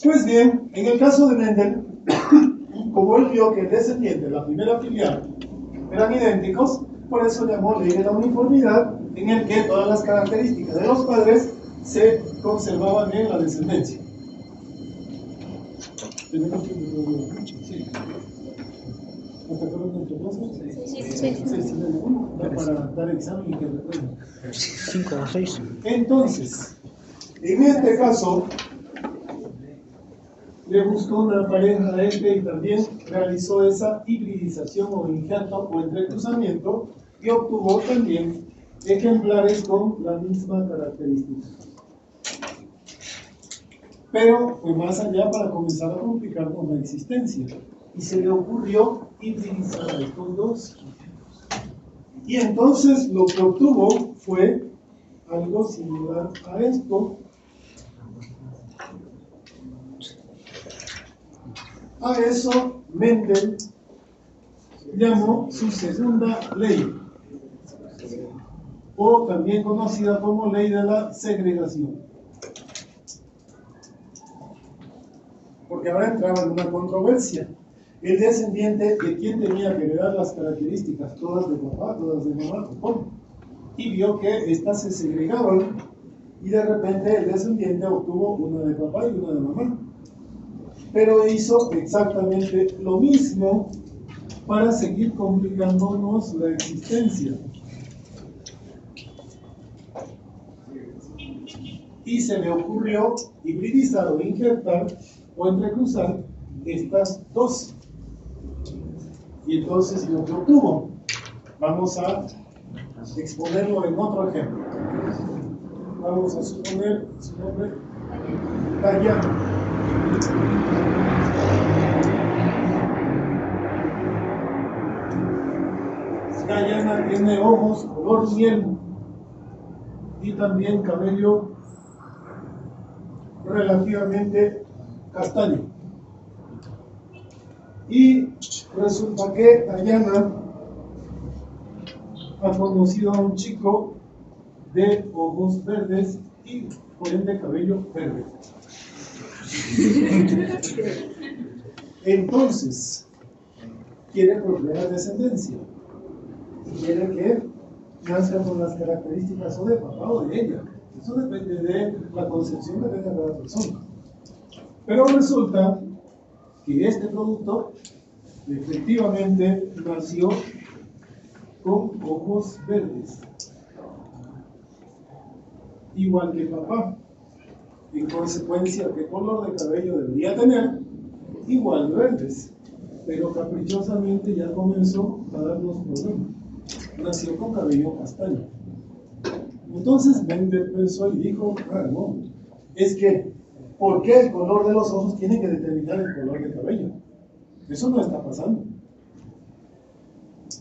Pues bien, en el caso de Mendel, como él vio que el descendiente, la primera filial, eran idénticos, por eso llamó ley de la uniformidad, en el que todas las características de los padres se conservaban en la descendencia. ¿Tenemos tiempo? Sí. ¿Hasta qué hora es nuestro plazo? Sí. Va para dar examen y que recuerden. 5 o 6. Entonces, en este caso, le buscó una pareja a este y también realizó esa hibridización o injerto o entrecruzamiento y obtuvo también ejemplares con la misma característica. Pero fue más allá para comenzar a complicarnos la existencia y se le ocurrió hibridizar a estos dos. Y entonces lo que obtuvo fue algo similar a esto. A eso Mendel llamó su segunda ley, o también conocida como ley de la segregación. Porque ahora entraba en una controversia. El descendiente de quién tenía que heredar las características, todas de papá, todas de mamá, ¿cómo? Y vio que estas se segregaban y de repente el descendiente obtuvo una de papá y una de mamá. Pero hizo exactamente lo mismo para seguir complicándonos la existencia. Y se me ocurrió hibridizar o injertar o entrecruzar estas dos. Y entonces lo que obtuvo, vamos a exponerlo en otro ejemplo. Vamos a suponer su nombre, Dayana. Dayana tiene ojos color miel y también cabello relativamente castaño. Y resulta que Dayana ha conocido a un chico de ojos verdes y por ende cabello verde. Entonces, quiere procrear descendencia y quiere que nazca con las características o de papá o de ella. Eso depende de la concepción que tenga cada persona. Pero resulta que este producto efectivamente nació con ojos verdes, igual que papá. En consecuencia, ¿qué color de cabello debería tener? Igual verdes, pero caprichosamente ya comenzó a darnos problemas. Nació con cabello castaño. Entonces Mendel pensó y dijo, no, es que, ¿por qué el color de los ojos tiene que determinar el color del cabello? Eso no está pasando.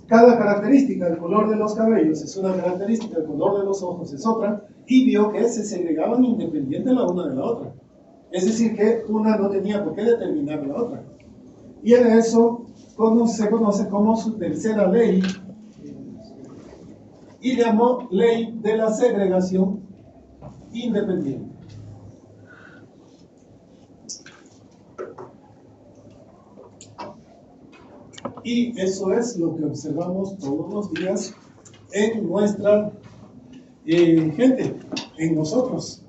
Cada característica, el color de los cabellos es una característica, el color de los ojos es otra, y vio que se segregaban independiente la una de la otra. Es decir, que una no tenía por qué determinar la otra. Y en eso se conoce como su tercera ley, y llamó ley de la segregación independiente. Y eso es lo que observamos todos los días en nuestra gente, en nosotros.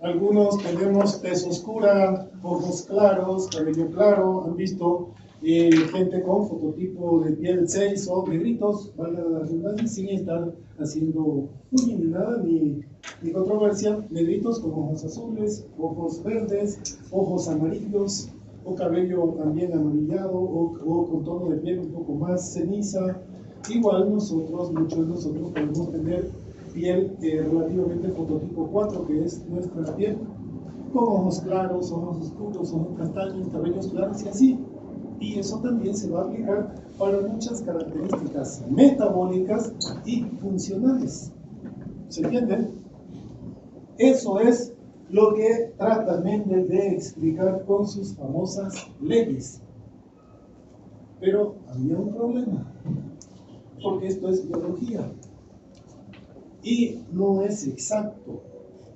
Algunos tenemos tez oscura, ojos claros, cabello claro, han visto gente con fototipo de piel 6 o negritos, valga la redundancia, sin estar haciendo bullying ni nada, ni controversia, negritos con ojos azules, ojos verdes, ojos amarillos, o cabello también amarillado, o con tono de piel un poco más ceniza. Igual nosotros, muchos de nosotros podemos tener piel relativamente fototipo 4, que es nuestra piel, con ojos claros, ojos oscuros, ojos castaños, cabellos claros y así. Y eso también se va a aplicar para muchas características metabólicas y funcionales. ¿Se entiende? Eso es lo que trata Mendel de explicar con sus famosas leyes. Pero había un problema, porque esto es biología y no es exacto,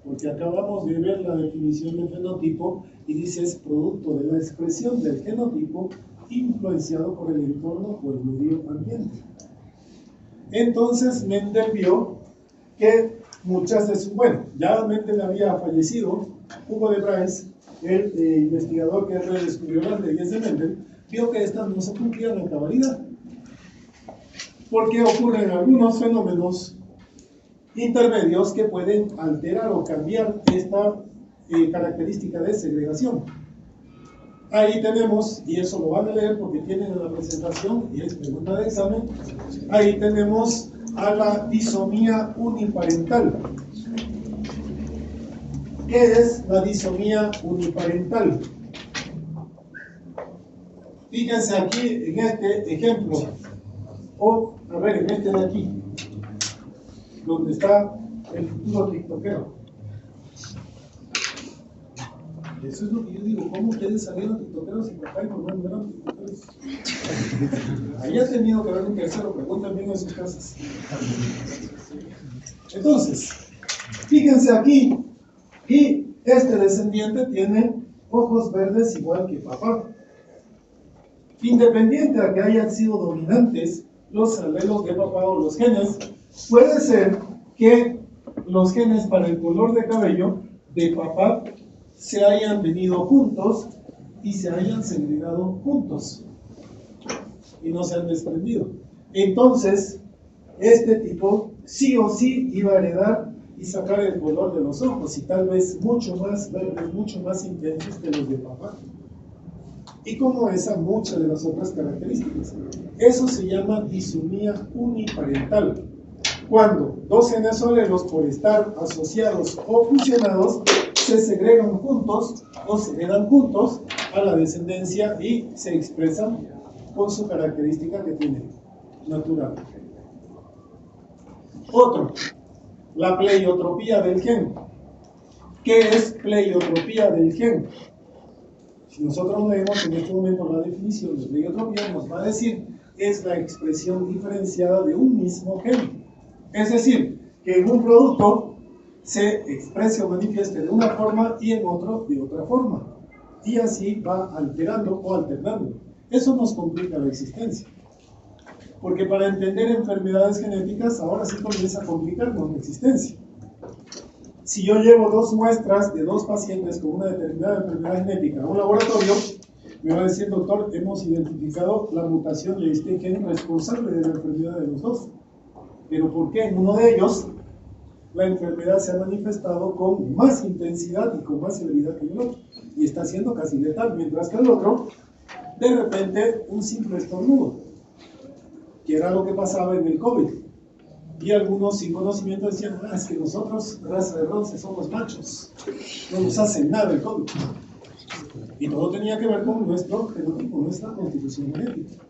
porque acabamos de ver la definición del fenotipo y dice es producto de la expresión del genotipo influenciado por el entorno o el medio ambiente. Entonces Mendel vio que muchas de sus, ya Mendel había fallecido, Hugo de Bryce, el investigador que redescubrió las leyes de Mendel, vio que estas no se cumplían en cabalidad, porque ocurren algunos fenómenos intermedios que pueden alterar o cambiar esta característica de segregación. Ahí tenemos, y eso lo van a leer porque tienen en la presentación, y es pregunta de examen, ahí tenemos a la disomía uniparental. ¿Qué es la disomía uniparental? Fíjense aquí en este ejemplo, o a ver, en este de aquí, donde está el futuro tiktokero. Eso es lo que yo digo, ¿cómo ustedes salieron tiktokeros y papá y mamá no eran tiktokeros? Ahí ha tenido que haber un tercero, pregunten bien en sus casas. Entonces, fíjense aquí, y este descendiente tiene ojos verdes igual que papá. Independiente a que hayan sido dominantes los alelos de papá o los genes, puede ser que los genes para el color de cabello de papá se hayan venido juntos y se hayan segregado juntos. y no se han desprendido. Entonces, este tipo sí o sí iba a heredar y sacar el color de los ojos, y tal vez mucho más verdes, mucho más intensos que los de papá. Y como esa, muchas de las otras características. Eso se llama disonía uniparental. Cuando dos genes alelos, por estar asociados o fusionados, se segregan juntos o se heredan juntos a la descendencia y se expresan con su característica que tiene natural. Otro, la pleiotropía del gen. ¿Qué es pleiotropía del gen? Si nosotros leemos en este momento la definición de pleiotropía, nos va a decir es la expresión diferenciada de un mismo gen. Es decir, que en un producto se exprese o manifieste de una forma y en otro de otra forma. Y así va alterando o alternando. Eso nos complica la existencia. Porque para entender enfermedades genéticas, ahora sí comienza a complicarnos la existencia. Si yo llevo dos muestras de dos pacientes con una determinada enfermedad genética a un laboratorio, me va a decir, doctor, hemos identificado la mutación de este gen responsable de la enfermedad de los dos. Pero ¿por qué en uno de ellos la enfermedad se ha manifestado con más intensidad y con más severidad que en el otro? Y está siendo casi letal, mientras que el otro, de repente, un simple estornudo, que era lo que pasaba en el COVID. Y algunos sin conocimiento decían, es que nosotros, raza de bronce, somos machos, no nos hacen nada el COVID. Y todo tenía que ver con nuestro fenotipo, nuestra constitución genética.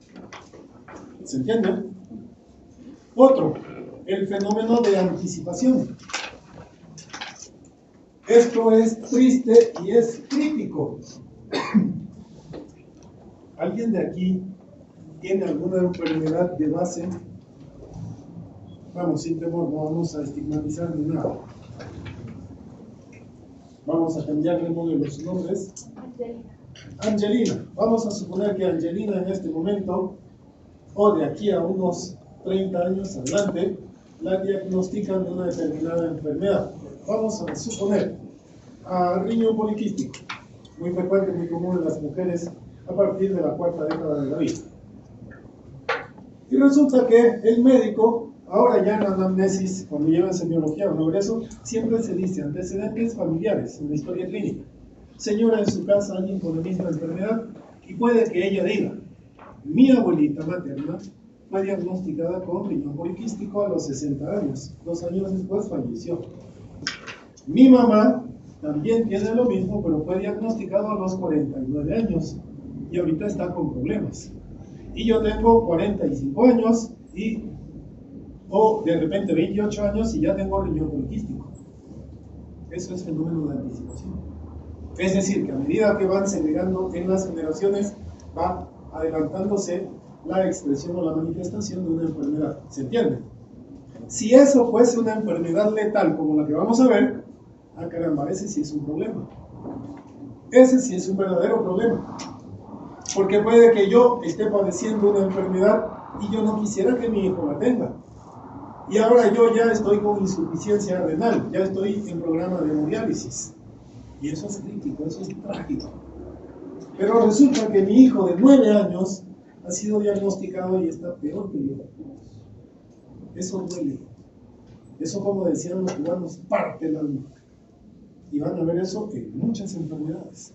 ¿Se entiende? Otro, el fenómeno de anticipación. Esto es triste y es crítico. ¿Alguien de aquí tiene alguna enfermedad de base? Vamos, sin temor, no vamos a estigmatizar ni nada. Vamos a cambiarle uno de los nombres. Angelina. Vamos a suponer que Angelina en este momento, o de aquí a unos 30 años adelante, la diagnostican de una determinada enfermedad. Vamos a suponer a riñón poliquístico, muy frecuente, muy común en las mujeres a partir de la cuarta década de la vida. Y resulta que el médico, ahora ya en la anamnesis, cuando llevan semiología o progreso, siempre se dice antecedentes familiares en la historia clínica. Señora, en su casa alguien con la misma enfermedad, y puede que ella diga, mi abuelita materna fue diagnosticada con riñón poliquístico a los 60 años, 2 años después falleció. Mi mamá también tiene lo mismo, pero fue diagnosticado a los 49 años y ahorita está con problemas. Y yo tengo 45 años o de repente 28 años y ya tengo riñón poliquístico. Eso es fenómeno de anticipación. Es decir, que a medida que van segregando en las generaciones, va adelantándose la expresión o la manifestación de una enfermedad. ¿Se entiende? Si eso fuese una enfermedad letal como la que vamos a ver, caramba, ese sí es un problema. Ese sí es un verdadero problema. Porque puede que yo esté padeciendo una enfermedad y yo no quisiera que mi hijo la tenga. Y ahora yo ya estoy con insuficiencia renal, ya estoy en programa de hemodiálisis. Y eso es crítico, eso es trágico. Pero resulta que mi hijo de 9 años ha sido diagnosticado y está peor que yo. Eso duele. Eso, como decían los cubanos, parte el alma. Y van a ver eso en muchas enfermedades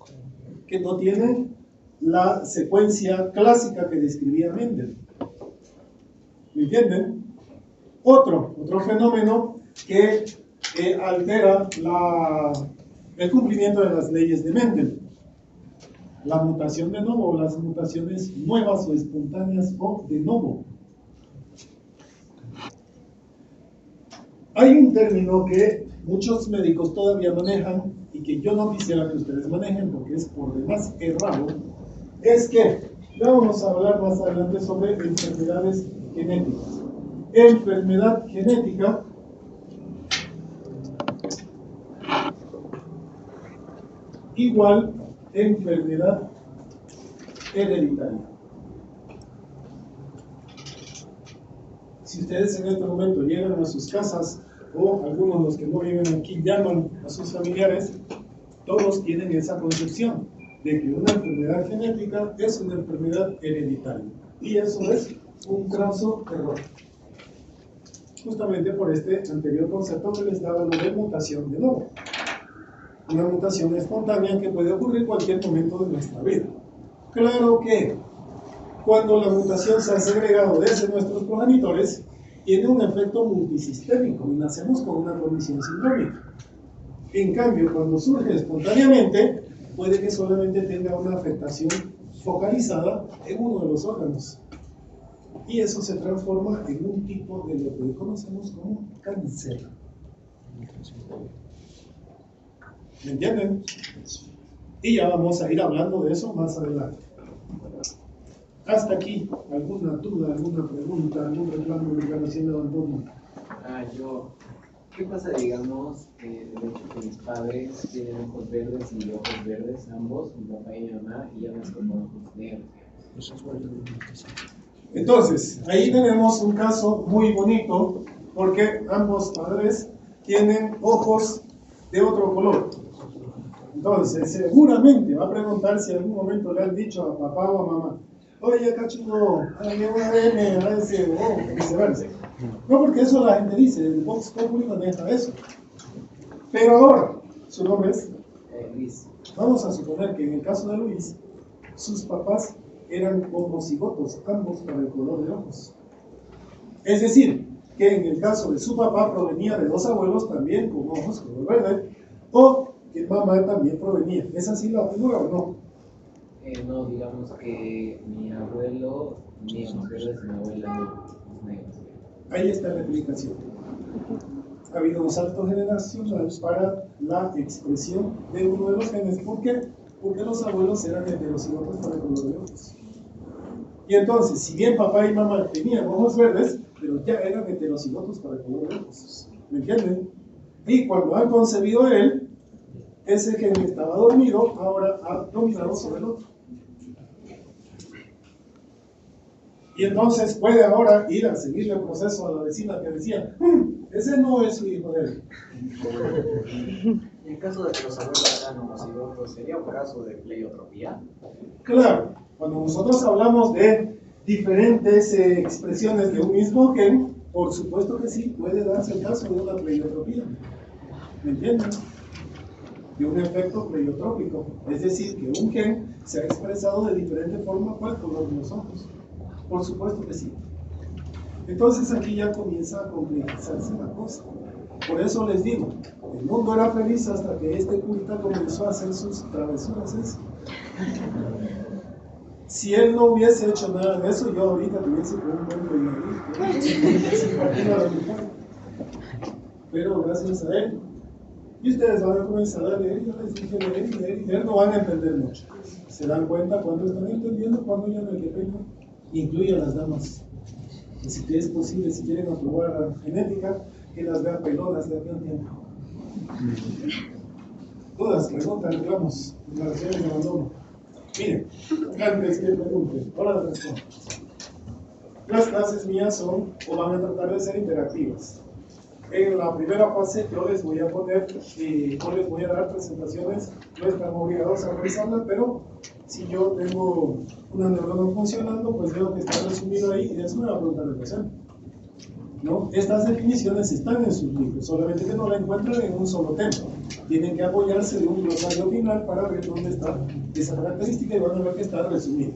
que no tienen la secuencia clásica que describía Mendel. ¿Me entienden? Otro fenómeno que altera el cumplimiento de las leyes de Mendel. La mutación de novo, o las mutaciones nuevas o espontáneas o de novo. Hay un término que muchos médicos todavía manejan y que yo no quisiera que ustedes manejen porque es por demás errado. Es que, ya vamos a hablar más adelante sobre enfermedades genéticas. Enfermedad genética igual enfermedad hereditaria. Si ustedes en este momento llegan a sus casas, o algunos de los que no viven aquí llaman a sus familiares, todos tienen esa concepción de que una enfermedad genética es una enfermedad hereditaria. Y eso es un craso error. Justamente por este anterior concepto que les daba lo de mutación de novo. Una mutación espontánea que puede ocurrir en cualquier momento de nuestra vida. Claro que cuando la mutación se ha segregado desde nuestros progenitores, tiene un efecto multisistémico y nacemos con una condición sindrómica. En cambio, cuando surge espontáneamente, puede que solamente tenga una afectación focalizada en uno de los órganos. Y eso se transforma en un tipo de lo que hoy conocemos como cáncer. ¿Me entienden? Y ya vamos a ir hablando de eso más adelante. Hasta aquí, ¿alguna duda, alguna pregunta, algún reclamo de declaración de don Antonio? ¿Qué pasa, digamos, el hecho que mis padres tienen ojos verdes y ojos verdes, ambos, mi papá y mi mamá, y yo nazco con ojos negros? Entonces, ahí tenemos un caso muy bonito, porque ambos padres tienen ojos de otro color. Entonces, seguramente va a preguntar si en algún momento le han dicho a papá o a mamá: oye, cachudo, a ese, o viceversa. No, porque eso la gente dice, el Vox Populi maneja eso. Pero ahora, su nombre es Luis. Vamos a suponer que en el caso de Luis, sus papás eran homocigotos, ambos para el color de ojos. Es decir, que en el caso de su papá provenía de dos abuelos también con ojos color verde, o que mamá también provenía. ¿Es así la figura o no? No, digamos que mi abuelo tenía ojos verdes y mi abuela ojos negros. Ahí está la explicación. Ha habido un salto generacional para la expresión de uno de los genes. ¿Por qué? Porque los abuelos eran heterocigotos para el color de ojos. Y entonces, si bien papá y mamá tenían ojos verdes, pero ya eran heterocigotos para el color de ojos. ¿Me entienden? Y cuando han concebido a él, ese gen que estaba dormido ahora ha dominado sobre el otro. Y entonces puede ahora ir a seguirle el proceso a la vecina que decía: ese no es su hijo de él. En el caso de que los abuelos sean homocigotos, ¿sería un caso de pleiotropía? Claro, cuando nosotros hablamos de diferentes expresiones de un mismo gen, por supuesto que sí, puede darse el caso de una pleiotropía. ¿Me entienden? De un efecto pleiotrópico. Es decir, que un gen se ha expresado de diferente forma para el color de los ojos. Por supuesto que sí. Entonces aquí ya comienza a complejizarse la cosa. Por eso les digo, el mundo era feliz hasta que este curita comenzó a hacer sus travesuras. Si él no hubiese hecho nada de eso, yo ahorita tuviese con un buen bailarín. Pero gracias a él, y ustedes van a comenzar a leer, yo les dije leer, no van a entender mucho. Se dan cuenta cuando están entendiendo, cuando ya no hay que pena, incluye a las damas. Así que es posible, si quieren aprobar genética, que las vean pelonas de aquí a un tiempo. Dudas, preguntas, reclamos, declaraciones de abandono. Miren, antes que pregunten, ahora las respondo. Las clases mías son, o van a tratar de ser interactivas. En la primera fase yo les voy a poner, yo les voy a dar presentaciones, no están obligados a revisarlas, pero si yo tengo una neurona funcionando, pues veo que está resumido ahí y es una pregunta de presente. ¿No? Estas definiciones están en sus libros, solamente que no la encuentran en un solo tema. Tienen que apoyarse de un glosario final para ver dónde está esa característica y van a ver que está resumida.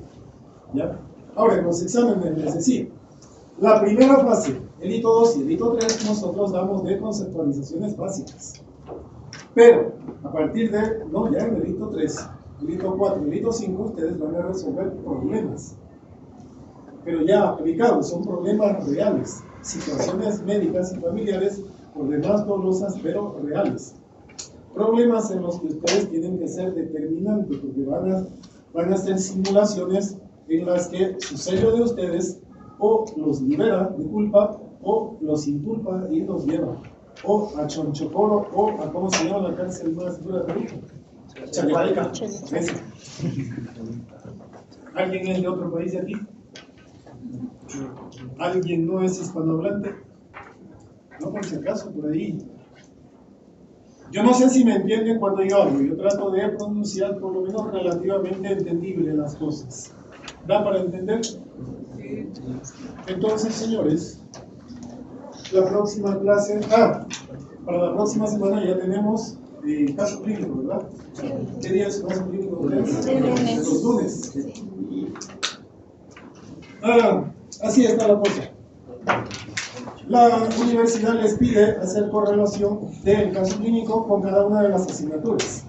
¿Ya? Ahora, en los exámenes les decía, la primera fase, el hito 2 y el hito 3, nosotros damos de conceptualizaciones básicas. Pero, a partir de, no, ya en el hito 3, el hito 4 y el hito 5, ustedes van a resolver problemas. Pero ya aplicados, son problemas reales, situaciones médicas y familiares, por demás dolosas, pero reales. Problemas en los que ustedes tienen que ser determinantes, porque van a hacer simulaciones en las que su sello de ustedes o los libera de culpa, o los inculpa y los lleva, o a Chonchocoro, o a cómo se llama la cárcel más dura de Perú, Chaleca. ¿Alguien es de otro país de aquí? ¿Alguien no es hispanohablante? No, por si acaso, por ahí. Yo no sé si me entienden cuando yo hablo. Yo trato de pronunciar por lo menos relativamente entendible las cosas. ¿Da para entender? Entonces, señores, la próxima clase, para la próxima semana ya tenemos caso clínico, ¿verdad? ¿Qué día es el caso clínico? Los lunes. Así está la cosa. La universidad les pide hacer correlación del caso clínico con cada una de las asignaturas.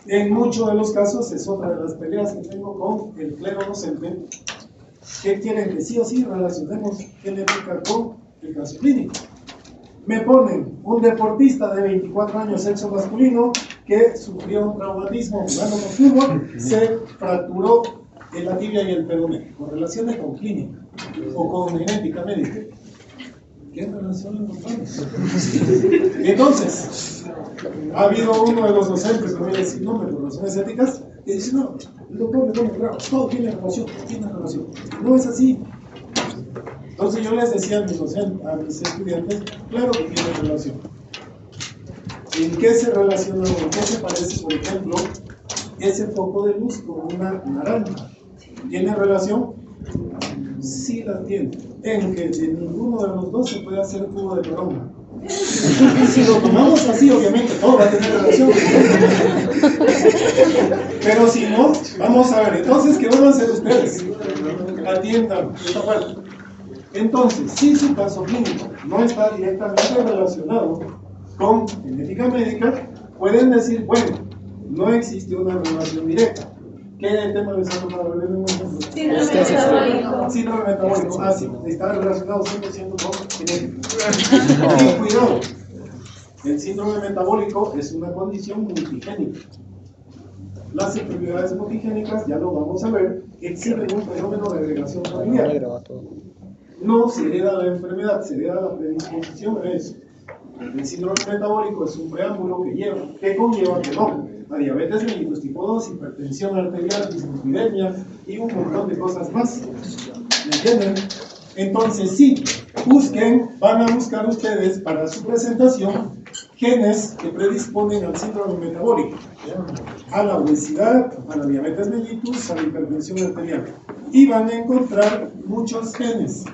En muchos de los casos es otra de las peleas que tengo con el clero docente, que quieren que sí o sí relacionemos genética con el caso clínico. Me ponen un deportista de 24 años, sexo masculino, que sufrió un traumatismo jugando con fútbol, se fracturó en la tibia y el peroné. Correlaciones con clínica o con genética médica. ¿Qué relación encontramos? Entonces, ha habido uno de los docentes, no voy a decir nombre por razones éticas, que dice: no, el doctor me pone claro, todo tiene relación, tiene relación. No es así. Entonces yo les decía a mis docentes, a mis estudiantes, claro que tiene relación. ¿En qué se relaciona o en qué se parece, por ejemplo, ese foco de luz con una naranja? ¿Tiene relación? Sí la tiene. En que de ninguno de los dos se puede hacer jugo de toronja. Si lo tomamos así, obviamente todo va a tener relación. Pero si no, vamos a ver. Entonces, ¿qué van a hacer ustedes? Atiendan esta parte. Entonces, si su caso clínico no está directamente relacionado con genética médica, pueden decir: bueno, no existe una relación directa. ¿Qué tema les ha tocado? Síndrome metabólico. Síndrome metabólico. Sí, está relacionado 100% con genética. Y cuidado, el síndrome metabólico es una condición multigénica. Las enfermedades multigénicas, ya lo vamos a ver, exhiben un fenómeno de agregación familiar. No se hereda la enfermedad, se hereda la predisposición a eso. El síndrome metabólico es un preámbulo que conlleva a diabetes mellitus tipo 2, hipertensión arterial, dislipidemia y un montón de cosas más. ¿Me entienden? Entonces, sí, van a buscar ustedes para su presentación genes que predisponen al síndrome metabólico, a la obesidad, a la diabetes mellitus, a la hipertensión arterial. Y van a encontrar muchos genes.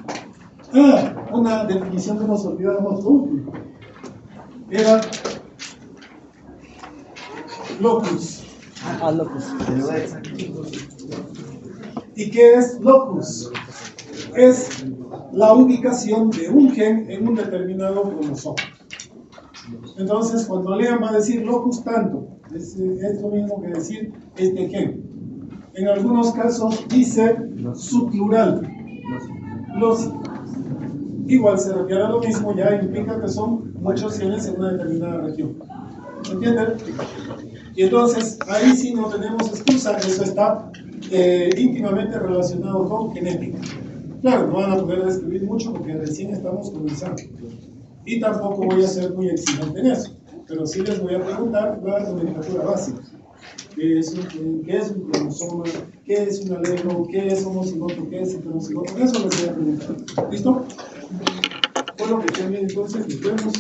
Una definición que nos olvidamos. Era locus. Locus. ¿Y qué es locus? Es la ubicación de un gen en un determinado cromosoma. Entonces, cuando lean va a decir locus tanto. Es lo mismo que decir este gen. En algunos casos dice subplural. Igual se refiere a lo mismo, ya implica que son muchos genes en una determinada región. ¿Entienden? Y entonces, ahí sí no tenemos excusa, eso está íntimamente relacionado con genética. Claro, no van a poder describir mucho porque recién estamos comenzando. Y tampoco voy a ser muy exigente en eso, pero sí les voy a preguntar la nomenclatura básica. ¿Qué es un cromosoma? ¿Qué es un alelo? ¿Qué es homocigoto? ¿Qué es heterocigoto? Eso les voy a preguntar. ¿Listo? Bueno, que termine entonces, nos vemos.